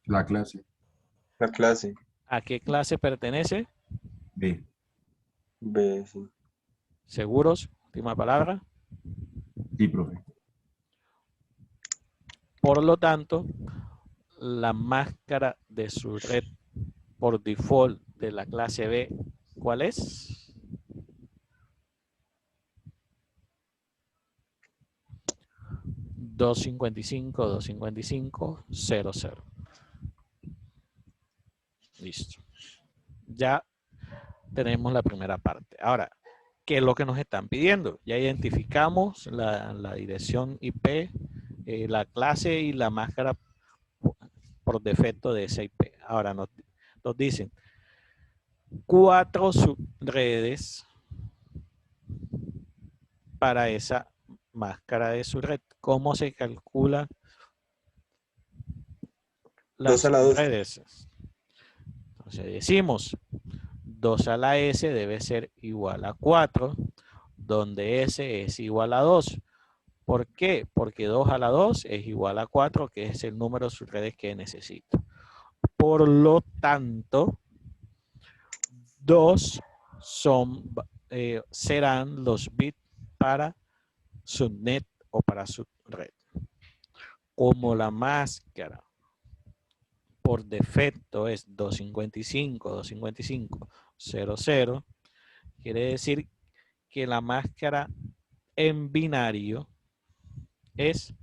La clase. La clase. ¿A qué clase pertenece? B. B, sí. ¿Seguros? Última palabra. Sí, profe. Por lo tanto, la máscara de su red por default de la clase B, ¿cuál es? .255.255.0.0. Listo. Ya tenemos la primera parte. Ahora, ¿qué es lo que nos están pidiendo? Ya identificamos la dirección IP, la clase y la máscara por defecto de esa IP. Ahora nos dicen 4 subredes para esa máscara de subred. ¿Cómo se calcula las 2 a la 2. subredes? Entonces decimos 2 a la S debe ser igual a 4, donde S es igual a 2. ¿Por qué? Porque 2 a la 2 es igual a 4, que es el número de subredes que necesito. Por lo tanto, 2 serán los bits para subnet o para subred. Como la máscara por defecto es 255.255.0.0, quiere decir que la máscara en binario es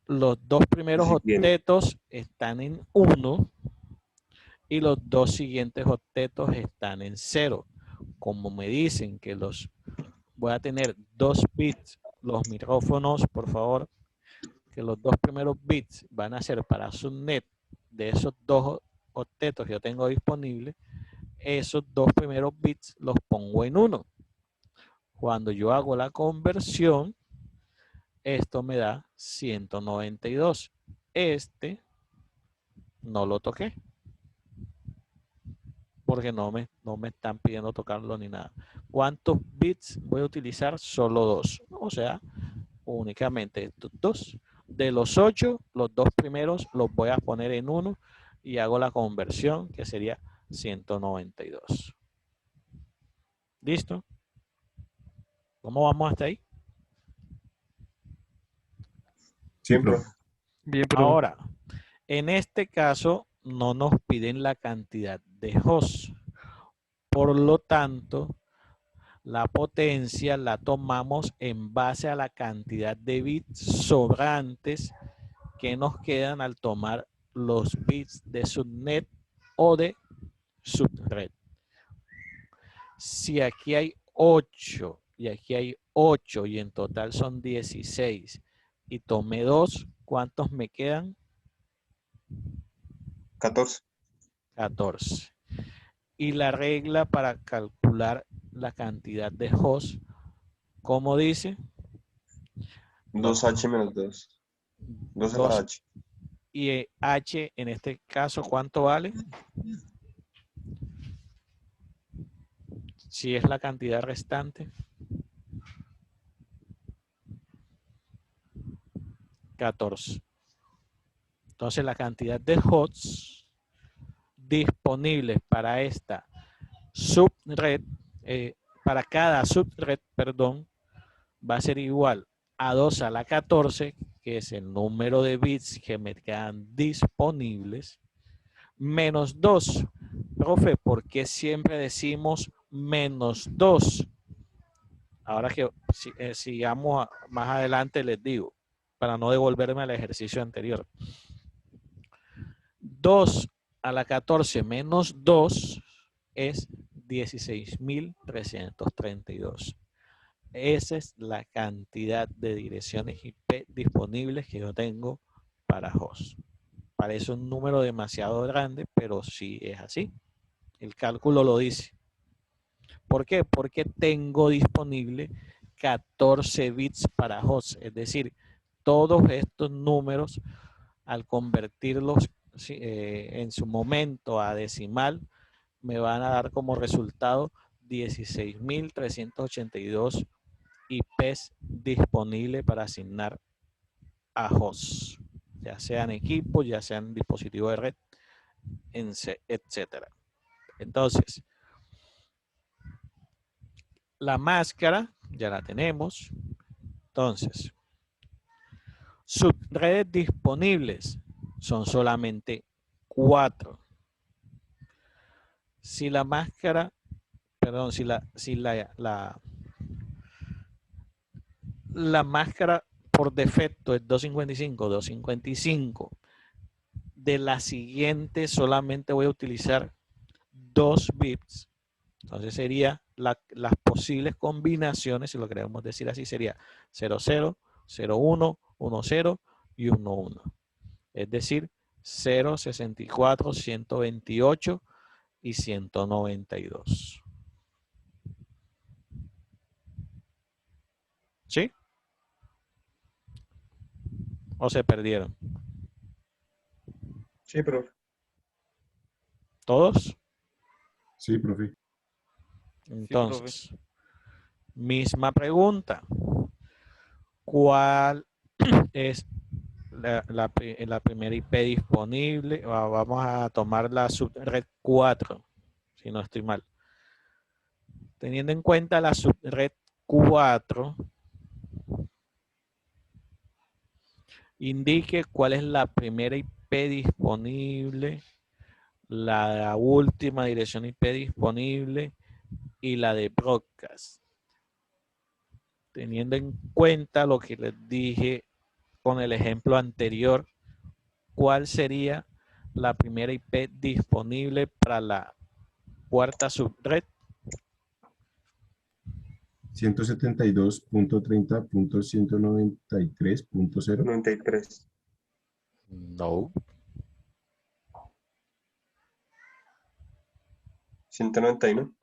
los 2 primeros octetos están en 1 y los 2 siguientes octetos están en 0. Como me dicen que voy a tener 2 bits, los micrófonos, por favor, que los 2 primeros bits van a ser para subnet de esos 2 octetos que yo tengo disponibles. Esos 2 primeros bits los pongo en 1. Cuando yo hago la conversión, esto me da 192. Este no lo toqué, porque no me están pidiendo tocarlo ni nada. ¿Cuántos bits voy a utilizar? Solo 2. O sea, únicamente estos 2. De los 8, los 2 primeros los voy a poner en 1 y hago la conversión, que sería 192. ¿Listo? ¿Cómo vamos hasta ahí? Sí, Bien, profe. profe. Bien, profe. Ahora, en este caso no nos piden la cantidad de hosts. Por lo tanto, la potencia la tomamos en base a la cantidad de bits sobrantes que nos quedan al tomar los bits de subnet o de subred. Si aquí hay 8 y aquí hay 8 y en total son 16 y tomé 2, ¿cuántos me quedan? 14. 14. Y la regla para calcular la cantidad de hosts, ¿cómo dice? 2H menos 2. 2 a la 2 H. y H en este caso, ¿cuánto vale? Si es la cantidad restante. 14. Entonces la cantidad de hosts disponibles para esta subred, para cada subred, perdón, va a ser igual a 2 a la 14, que es el número de bits que me quedan disponibles, menos 2. Profe, ¿por qué siempre decimos menos 2? Ahora que sigamos más adelante les digo, para no devolverme al ejercicio anterior. 2 a la 14 menos 2 es 16.332. Esa es la cantidad de direcciones IP disponibles que yo tengo para host. Parece un número demasiado grande, pero sí es así. El cálculo lo dice. ¿Por qué? Porque tengo disponible 14 bits para host. Es decir, todos estos números, al convertirlos en su momento a decimal, me van a dar como resultado 16.382 IPs disponibles para asignar a hosts, ya sean equipos, ya sean dispositivos de red, etcétera. Entonces, la máscara ya la tenemos. Entonces, subredes disponibles son solamente 4. Si la máscara, perdón, si la máscara por defecto es 255, de la siguiente solamente voy a utilizar 2 bits. Entonces sería las posibles combinaciones, si lo queremos decir así, sería 00, 01, 10 y 11. Es decir, 0, 64, 128 y 192. ¿Sí? ¿O se perdieron? Sí, profe. ¿Todos? Sí, profe. Entonces, misma pregunta. ¿Cuál es la primera IP disponible? Vamos a tomar la subred 4, si no estoy mal. Teniendo en cuenta la subred 4, indique cuál es la primera IP disponible, la última dirección IP disponible y la de broadcast. Teniendo en cuenta lo que les dije con el ejemplo anterior, ¿cuál sería la primera IP disponible para la cuarta subred? 172.30.193.0. 93. No. 191.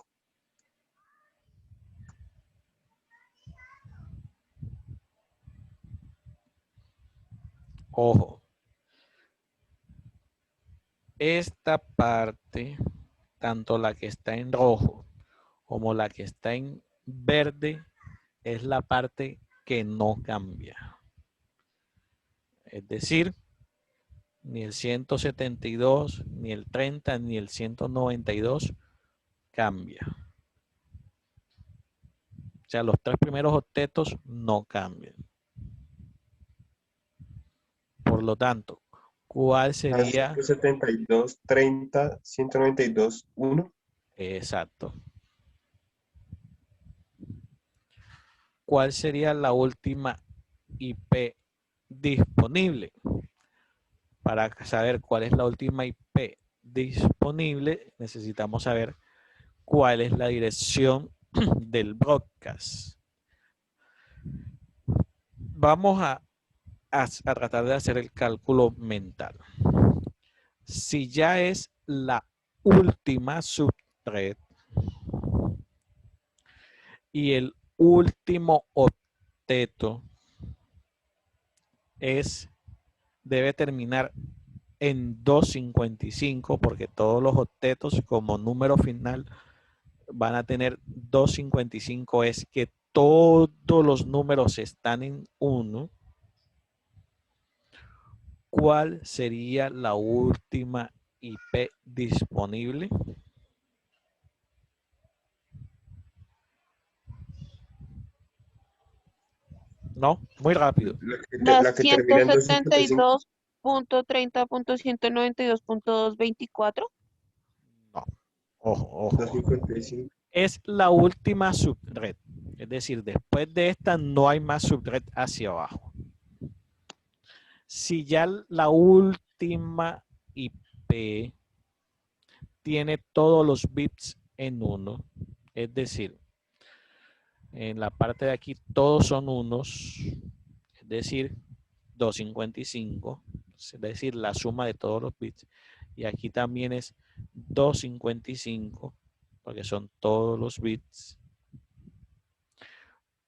Ojo. Esta parte, tanto la que está en rojo como la que está en verde, es la parte que no cambia. Es decir, ni el 172, ni el 30, ni el 192 cambia. O sea, los 3 primeros octetos no cambian. Por lo tanto, ¿cuál sería? 172, 30, 192, 1. Exacto. ¿Cuál sería la última IP disponible? Para saber cuál es la última IP disponible, necesitamos saber cuál es la dirección del broadcast. Vamos a tratar de hacer el cálculo mental. Si ya es la última subred y el último octeto debe terminar en 255, porque todos los octetos como número final van a tener 255, es que todos los números están en 1. ¿Cuál sería la última IP disponible? No, muy rápido. La La que termina en 255. 172.30.192.224. No. Ojo, ojo. 255. Es la última subred. Es decir, después de esta no hay más subred hacia abajo. Si ya la última IP tiene todos los bits en 1, es decir, en la parte de aquí todos son unos, es decir, 255, es decir, la suma de todos los bits. Y aquí también es 255, porque son todos los bits.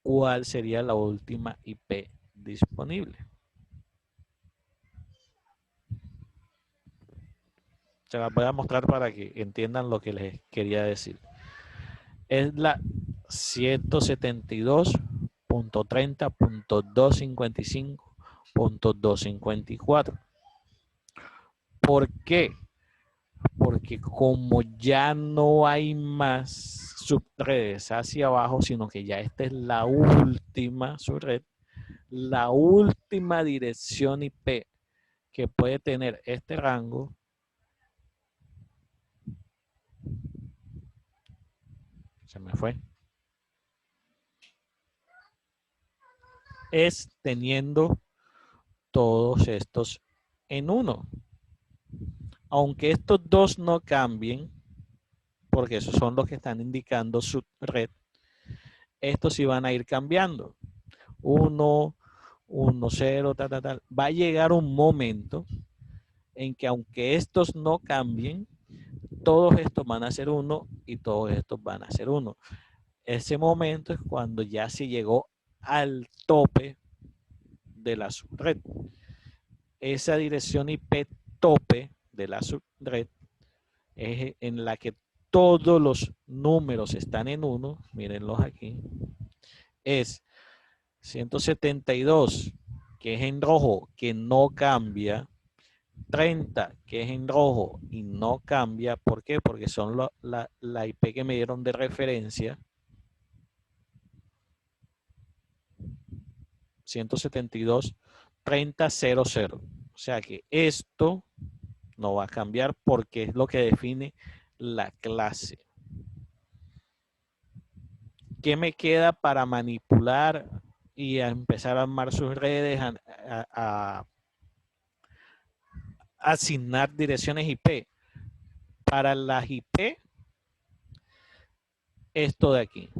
¿Cuál sería la última IP disponible? Se las voy a mostrar para que entiendan lo que les quería decir. Es la 172.30.255.254. ¿Por qué? Porque como ya no hay más subredes hacia abajo, sino que ya esta es la última subred, la última dirección IP que puede tener este rango se me fue, es teniendo todos estos en 1. Aunque estos dos no cambien, porque esos son los que están indicando subred, estos sí van a ir cambiando. 1, 1, 0, tal, tal, tal. Va a llegar un momento en que aunque estos no cambien, todos estos van a ser 1 y todos estos van a ser 1. Ese momento es cuando ya se llegó al tope de la subred. Esa dirección IP tope de la subred es en la que todos los números están en 1, mírenlos aquí, es 172, que es en rojo, que no cambia, 30, que es en rojo y no cambia. ¿Por qué? Porque son la IP que me dieron de referencia. 172.30.00. O sea que esto no va a cambiar porque es lo que define la clase. ¿Qué me queda para manipular y a empezar a armar sus redes, a asignar direcciones IP? Para las IP, esto de aquí.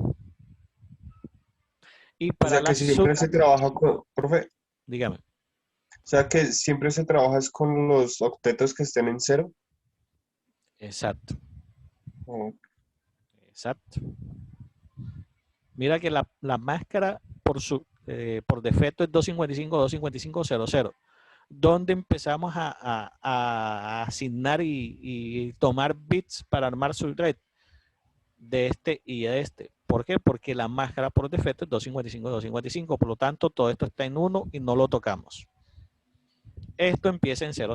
Y O para sea que las siempre se trabaja con, profe, dígame. o sea que siempre se trabaja es con los octetos que estén en 0. Exacto. Oh, Exacto. Mira que la máscara por defecto es 255.255.00. ¿Dónde empezamos a asignar y tomar bits para armar su red? De este y de este. ¿Por qué? Porque la máscara por defecto es 255.255. Por lo tanto, todo esto está en 1 y no lo tocamos. Esto empieza en 000.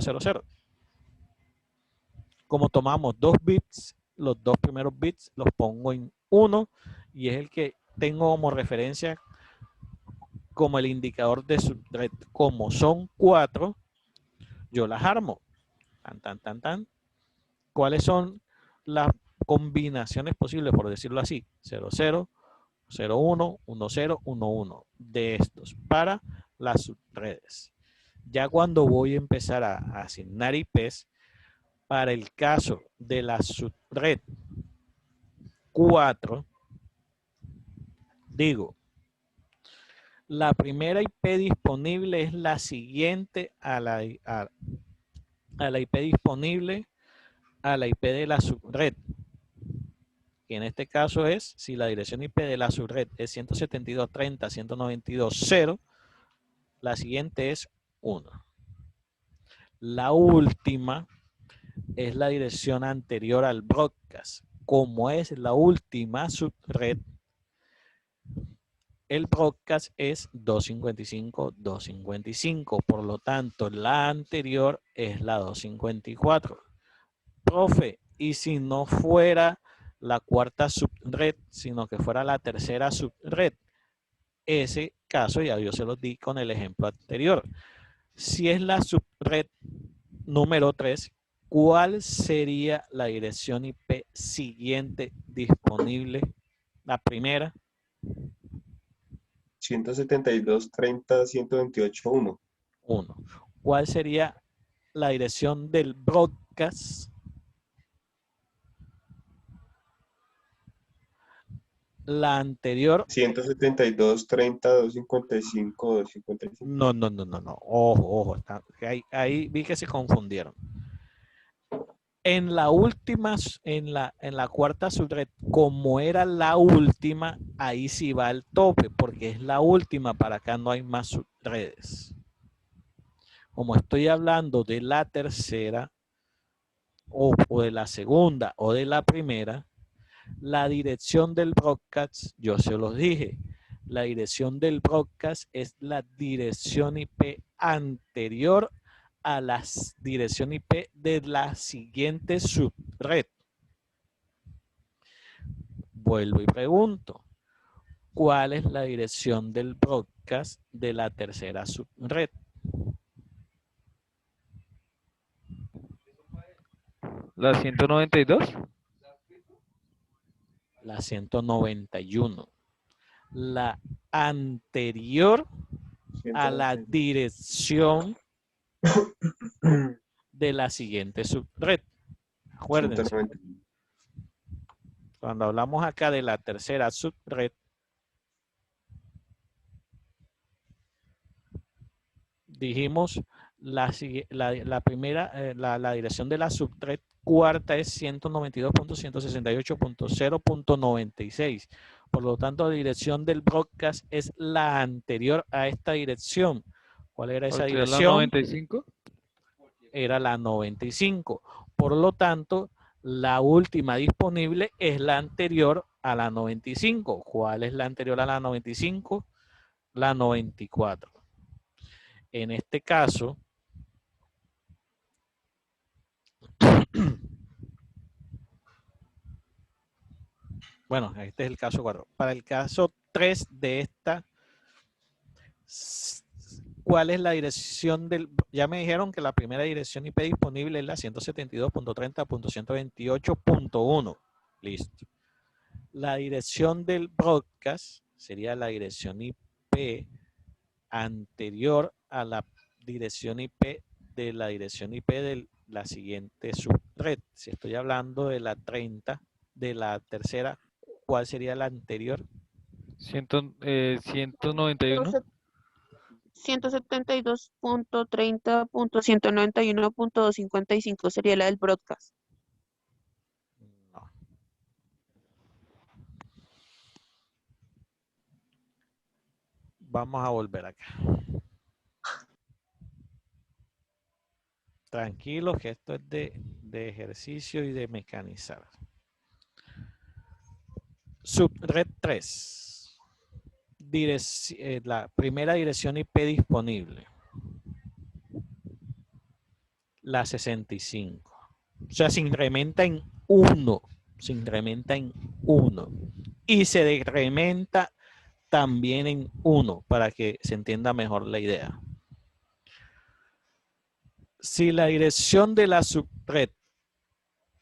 Como tomamos 2 bits, los 2 primeros bits los pongo en 1 y es el que tengo como referencia como el indicador de subred. Como son 4, yo las armo. Tan, tan, tan, tan. ¿Cuáles son las combinaciones posibles, por decirlo así? 0, 0, 0, 1, 1, 0, 1, 1 de estos para las subredes. Ya cuando voy a empezar a asignar IPs, para el caso de la subred 4, digo, la primera IP disponible es la siguiente a la IP disponible a la IP de la subred. Que en este caso es, si la dirección IP de la subred es 172.30.192.0, la siguiente es 1. La última es la dirección anterior al broadcast. Como es la última subred, el broadcast es 255.255. Por lo tanto, la anterior es la 254. Profe, y si no fuera la cuarta subred, sino que fuera la tercera subred, ese caso ya yo se los di con el ejemplo anterior. Si es la subred número 3, ¿cuál sería la dirección IP siguiente disponible? La primera. 172.30.128.1. 1. ¿Cuál sería la dirección del broadcast? La anterior. 172.30.255.255. No. Ojo. Ahí vi que se confundieron. En la última, en la cuarta subred, como era la última, ahí sí va al tope, porque es la última, para acá no hay más subredes. Como estoy hablando de la tercera, o de la segunda, o de la primera, la dirección del broadcast, yo se los dije, la dirección del broadcast es la dirección IP anterior a la dirección IP de la siguiente subred. Vuelvo y pregunto, ¿cuál es la dirección del broadcast de la tercera subred? ¿La 192? La 191. La anterior a la dirección de la siguiente subred. Acuérdense. 190. Cuando hablamos acá de la tercera subred, dijimos la primera, la dirección de la subred cuarta es 192.168.0.96. Por lo tanto, la dirección del broadcast es la anterior a esta dirección. ¿Cuál era esa Porque es la dirección? 95. Era la 95. Por lo tanto, la última disponible es la anterior a la 95. ¿Cuál es la anterior a la 95? La 94. En este caso, bueno, este es el caso 4. Para el caso 3 de esta, ¿cuál es la dirección del? Ya me dijeron que la primera dirección IP disponible es la 172.30.128.1. Listo. La dirección del broadcast sería la dirección IP anterior a la dirección IP de la dirección IP de la siguiente subred. Si estoy hablando de la 30, de la tercera, ¿cuál sería la anterior? 191. 172.30.191.255 sería la del broadcast. No. Vamos a volver acá. Tranquilos, que esto es de ejercicio y de mecanizar. Subred 3. La primera dirección IP disponible. La 65. O sea, se incrementa en 1. Se incrementa en 1. y se decrementa también en 1 para que se entienda mejor la idea. Si la dirección de la subred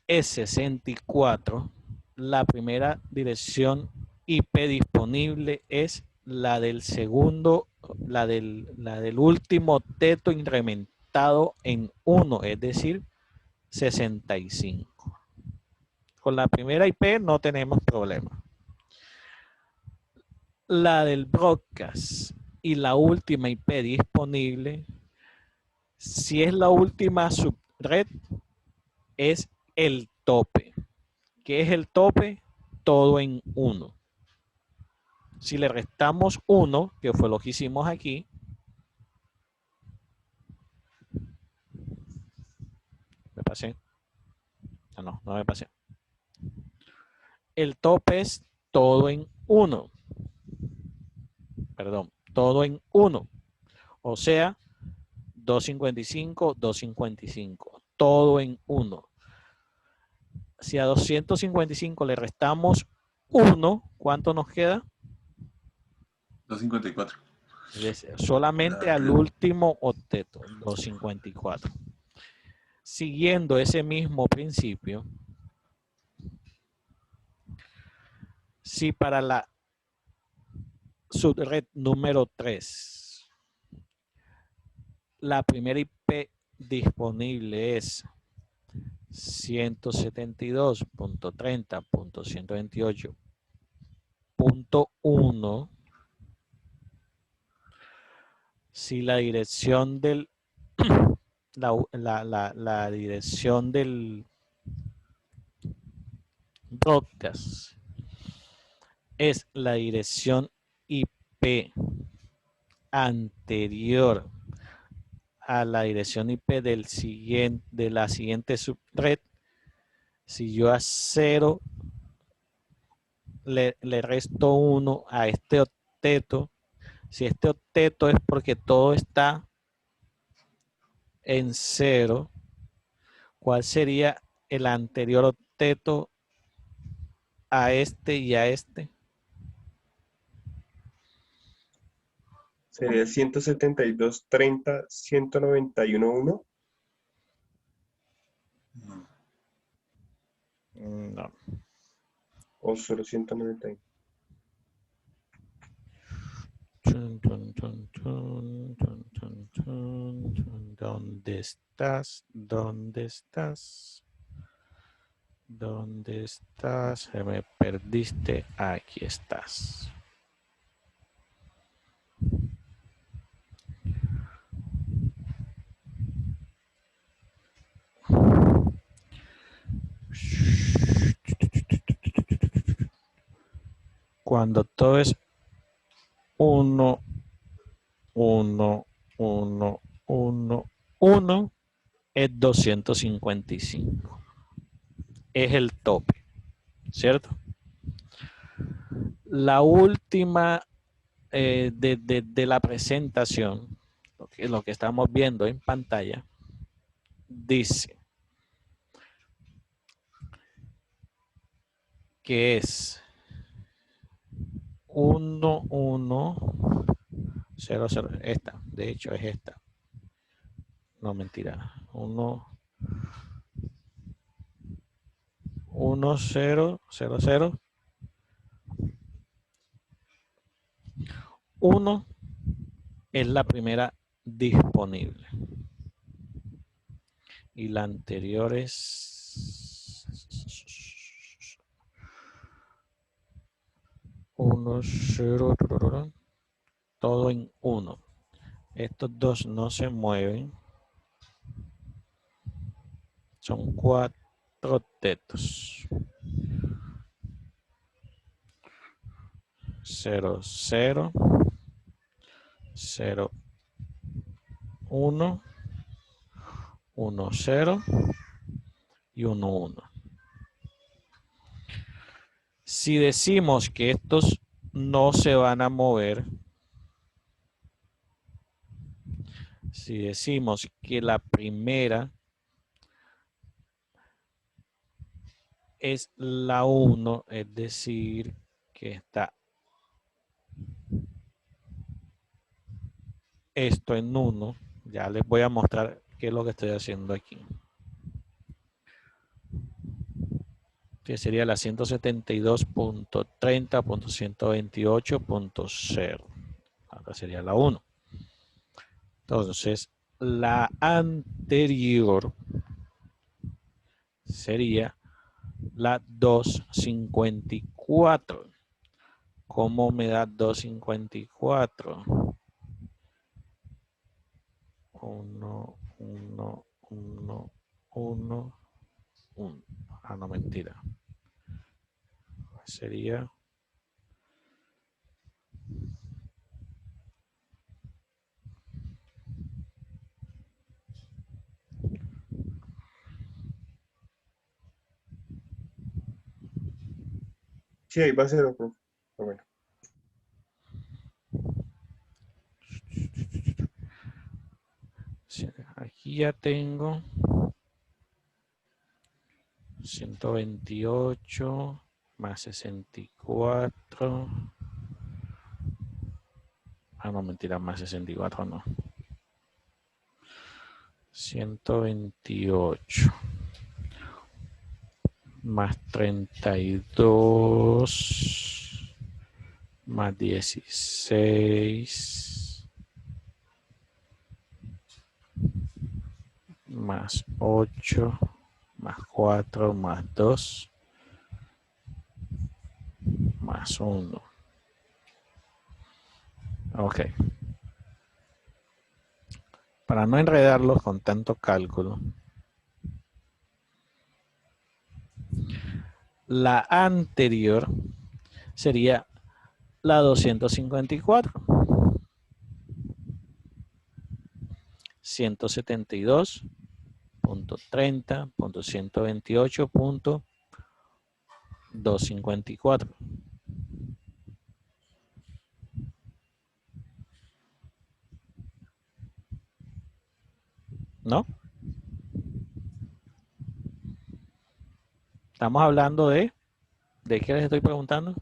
es 64, la primera dirección IP disponible es la del segundo, la del último octeto incrementado en 1, es decir, 65. Con la primera IP no tenemos problema. La del broadcast y la última IP disponible, si es la última subred, es el tope. ¿Qué es el tope? Todo en 1. Si le restamos 1, que fue lo que hicimos aquí, me pasé. Ah, no me pasé. El tope es todo en 1. Perdón, todo en 1. O sea, 255, 255. Todo en 1. Si a 255 le restamos 1, ¿cuánto nos queda? 254. Solamente al último octeto, 254. Siguiendo ese mismo principio, si para la subred número 3 la primera IP disponible es 172.30.128.1, si la dirección del la dirección del broadcast es la dirección IP anterior a la dirección IP de la siguiente subred, si yo a 0 le resto 1 a este octeto, si este octeto es porque todo está en 0, ¿cuál sería el anterior octeto a este y a este? Sería 172.30.191.1. No. O solo 191. ¿Dónde estás? ¿Dónde estás? ¿Dónde estás? Se me perdiste. Aquí estás. Cuando todo es 1, 1, 1, 1, 1, es 255. Es el tope, ¿cierto? La última de la presentación, lo que estamos viendo en pantalla, dice que es 1, 1, 0, 0. Esta, de hecho, es esta. No, mentira. 1, 1, 0, 0, 0. 1 es la primera disponible. Y la anterior es 1, 0, todo en 1. Estos dos no se mueven. Son 4 octetos. 0, 0, 0, 1, 1, 0 y 1, 1. Si decimos que estos no se van a mover, si decimos que la primera es la 1, es decir, que está esto en 1. Ya les voy a mostrar qué es lo que estoy haciendo aquí. Que sería la 172.30.128.0. Acá sería la 1. Entonces, la anterior sería la 254. ¿Cómo me da 254? 1, 1, 1, 1, 1. Ah, no, mentira. Sería Sí, ahí va a ser otro. Pero bueno. sí, aquí ya tengo 128 más 64. Ah, no, mentira, más 64 no. 128 más 32 más 16 más 8 más 4 más 2 más 1. Ok. Para no enredarlos con tanto cálculo, la anterior sería la 254. 172.30.128.254. ¿No? Estamos hablando ¿de qué les estoy preguntando?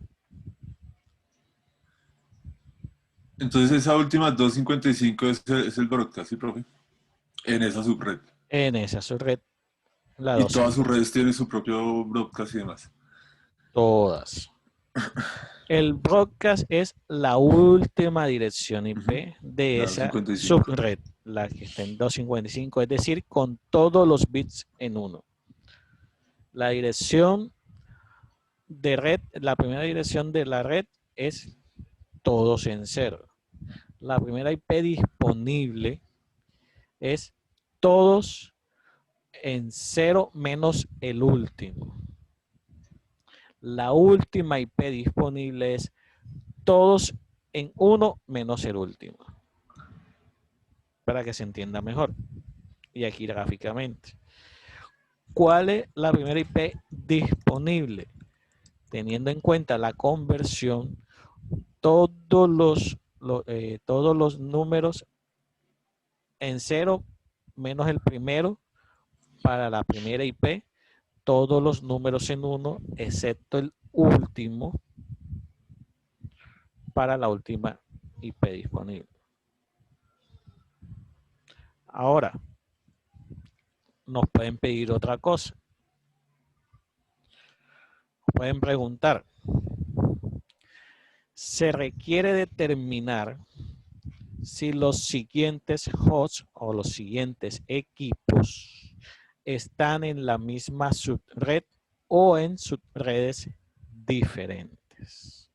Entonces esa última 255 es el broadcast, ¿sí, profe? En esa subred. En esa subred, la Y todas sus 250. redes tienen su propio broadcast y demás. Todas. El broadcast es la última dirección IP de La esa 255. subred, la que está en 255, es decir, con todos los bits en 1. La dirección de red, la primera dirección de la red es todos en 0. La primera IP disponible es todos en 0 menos el último. La última IP disponible es todos en 1 menos el último. Para que se entienda mejor. Y aquí gráficamente. ¿Cuál es la primera IP disponible? Teniendo en cuenta la conversión, todos los números en 0 menos el primero para la primera IP, todos los números en 1 excepto el último para la última IP disponible. Ahora, nos pueden pedir otra cosa. Pueden preguntar, se requiere determinar si los siguientes hosts o los siguientes equipos están en la misma subred o en subredes diferentes.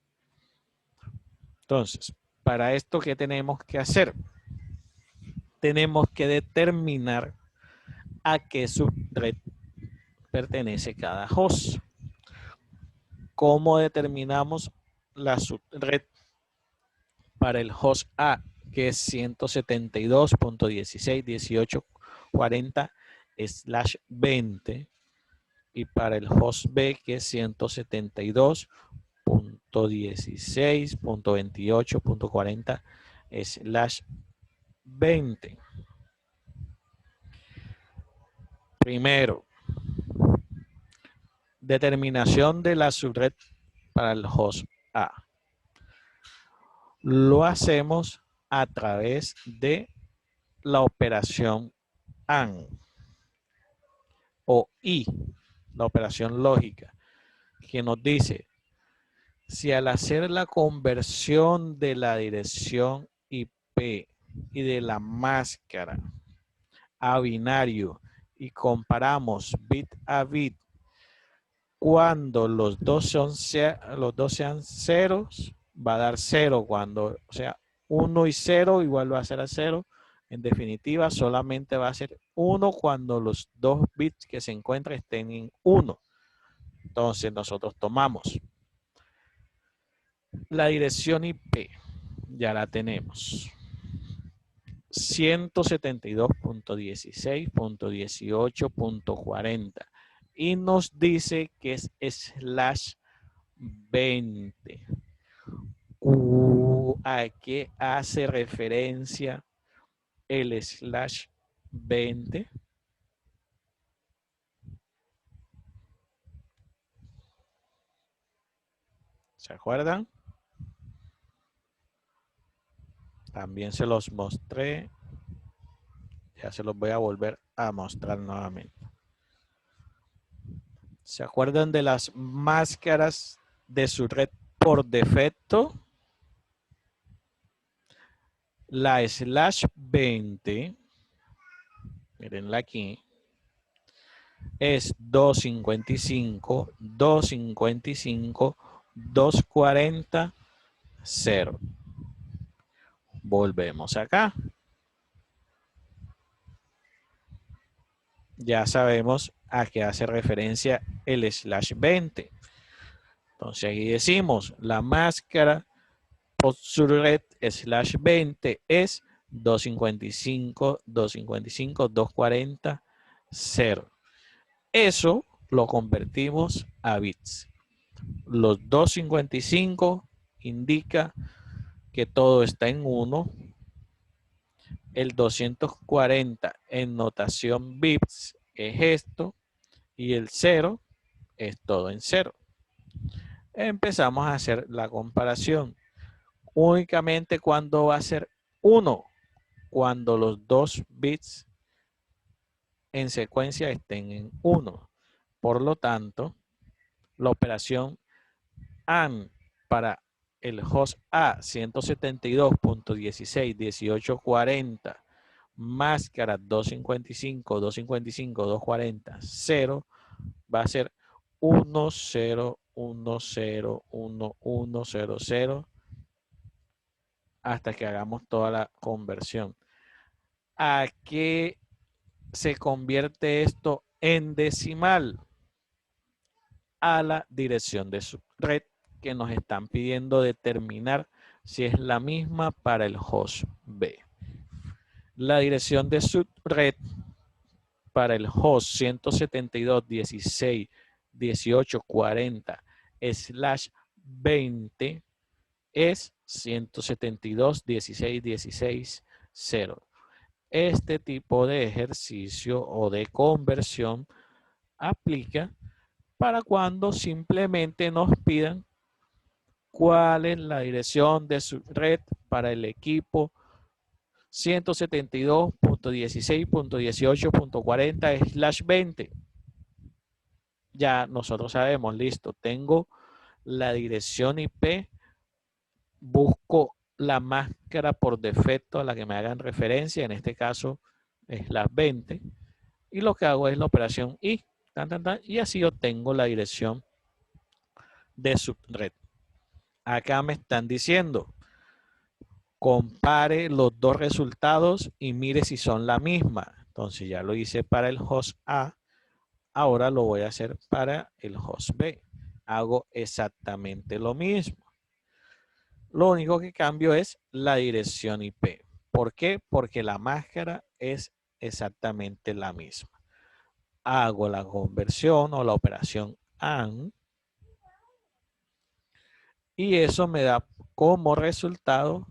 Entonces, para esto, ¿qué tenemos que hacer? Tenemos que determinar a qué subred pertenece cada host. ¿Cómo determinamos la subred para el host A, que es 172.16.18.40/20, y para el host B, que es 172.16.28.40/20? Primero, determinación de la subred para el host A. Lo hacemos a través de la operación AND o I, la operación lógica, que nos dice, si al hacer la conversión de la dirección IP y de la máscara a binario y comparamos bit a bit, cuando los dos sean ceros, va a dar 0. Cuando, o sea, 1 y 0 igual va a ser a 0. En definitiva, solamente va a ser 1 cuando los dos bits que se encuentran estén en 1. Entonces, nosotros tomamos la dirección IP. Ya la tenemos. 172.16.18.40. Y nos dice que es /20. ¿A qué hace referencia el /20? ¿Se acuerdan? También se los mostré. Ya se los voy a volver a mostrar nuevamente. ¿Se acuerdan de las máscaras de su red por defecto? La /20, mírenla aquí, es 255, 255, 240, 0. Volvemos acá. Ya sabemos a qué hace referencia el /20. Entonces aquí decimos, la máscara por su red /20 es 255, 255, 240, 0. Eso lo convertimos a bits. Los 255 indica que todo está en 1. El 240 en notación bits es esto. Y el 0 es todo en 0. Empezamos a hacer la comparación. Únicamente cuando va a ser 1, cuando los dos bits en secuencia estén en 1. Por lo tanto, la operación AND para el host A 172.16.18.40 máscara 255, 255, 240, 0 va a ser 1, 0, 1, 0, 1, 1, 0, 0 hasta que hagamos toda la conversión. ¿A qué se convierte esto en decimal? A la dirección de su red que nos están pidiendo determinar si es la misma para el host B. La dirección de su red para el host 172.16.18.40/20 es 172.16.16.0. Este tipo de ejercicio o de conversión aplica para cuando simplemente nos pidan cuál es la dirección de su red para el equipo 172.16.18.40/20. Ya nosotros sabemos, listo, tengo la dirección IP, busco la máscara por defecto a la que me hagan referencia, en este caso es /20, y lo que hago es la operación I, y así obtengo la dirección de su red. Acá me están diciendo, compare los dos resultados y mire si son la misma. Entonces ya lo hice para el host A, ahora lo voy a hacer para el host B. Hago exactamente lo mismo. Lo único que cambio es la dirección IP. ¿Por qué? Porque la máscara es exactamente la misma. Hago la conversión o la operación AND y eso me da como resultado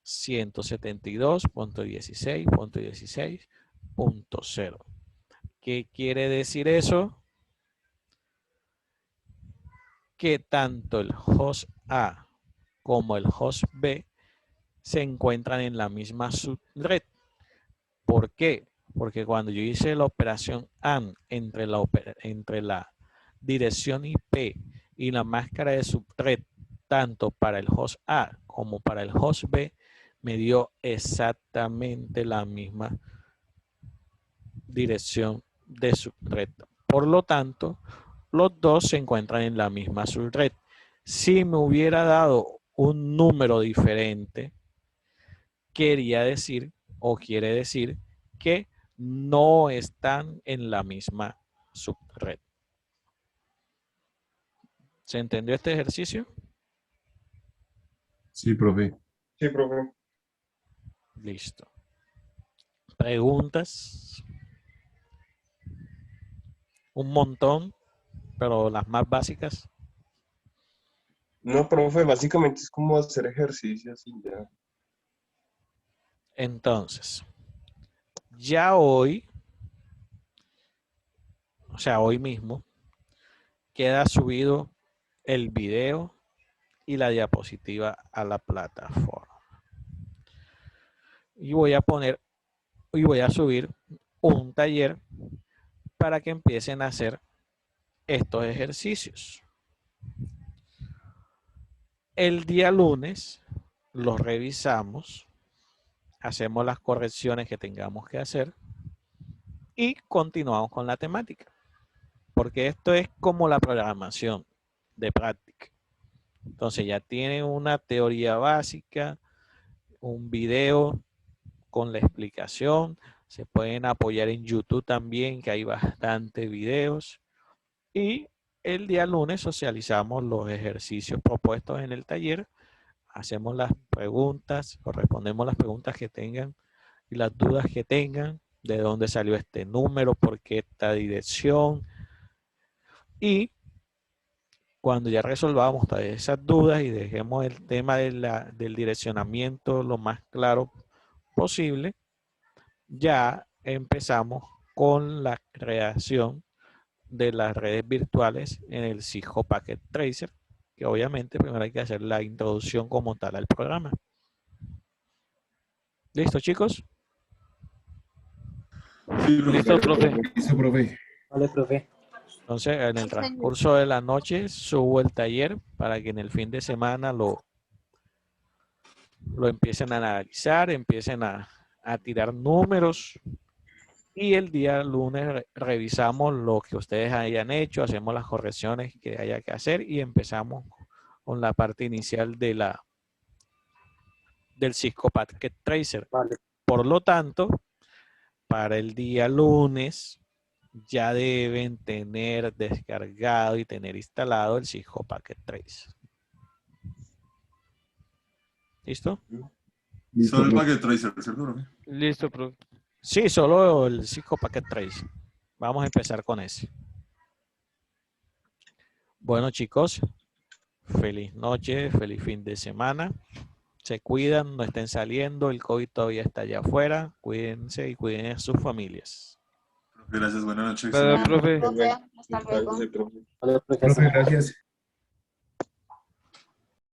172.16.16.0. ¿Qué quiere decir eso? que tanto el host A como el host B se encuentran en la misma subred. ¿Por qué? Porque cuando yo hice la operación AND entre la dirección IP y la máscara de subred, tanto para el host A como para el host B, me dio exactamente la misma dirección de subred. Por lo tanto, los dos se encuentran en la misma subred. Si me hubiera dado un número diferente, quería decir o quiere decir que no están en la misma subred. ¿Se entendió este ejercicio? Sí, profe. Sí, profe. Listo. ¿Preguntas? Un montón, pero las más básicas. No, profe, básicamente es como hacer ejercicios y ya. Entonces, ya hoy, o sea, hoy mismo, queda subido el video y la diapositiva a la plataforma. Y voy a subir un taller para que empiecen a hacer estos ejercicios. El día lunes los revisamos, hacemos las correcciones que tengamos que hacer y continuamos con la temática. Porque esto es como la programación de práctica. Entonces ya tienen una teoría básica, un video con la explicación. Se pueden apoyar en YouTube también, que hay bastantes videos. Y el día lunes socializamos los ejercicios propuestos en el taller. Hacemos las preguntas o respondemos las preguntas que tengan y las dudas que tengan. De dónde salió este número, por qué esta dirección. Y cuando ya resolvamos todas esas dudas y dejemos el tema del direccionamiento lo más claro posible, ya empezamos con la creación de las redes virtuales en el Cisco Packet Tracer, que obviamente primero hay que hacer la introducción como tal al programa. ¿Listo, chicos? Sí, profe. Listo, profe. Listo, profe. Vale, profe. Entonces, en el transcurso de la noche subo el taller para que en el fin de semana lo empiecen a analizar, empiecen a tirar números y el día lunes revisamos lo que ustedes hayan hecho, hacemos las correcciones que haya que hacer y empezamos con la parte inicial del Cisco Packet Tracer. Vale. Por lo tanto, para el día lunes ya deben tener descargado y tener instalado el Cisco Packet Tracer. ¿Listo? Listo, Solo el profe. Packet Tracer, ¿cierto, profe? Listo, profe. Sí, solo el Cisco Packet Tracer. Vamos a empezar con ese. Bueno, chicos, feliz noche, feliz fin de semana. Se cuidan, no estén saliendo, el COVID todavía está allá afuera. Cuídense y cuiden a sus familias. Gracias, buenas noches. Gracias, profe. Profe, hasta luego. Gracias, profe. Vale, profe. Profe, gracias.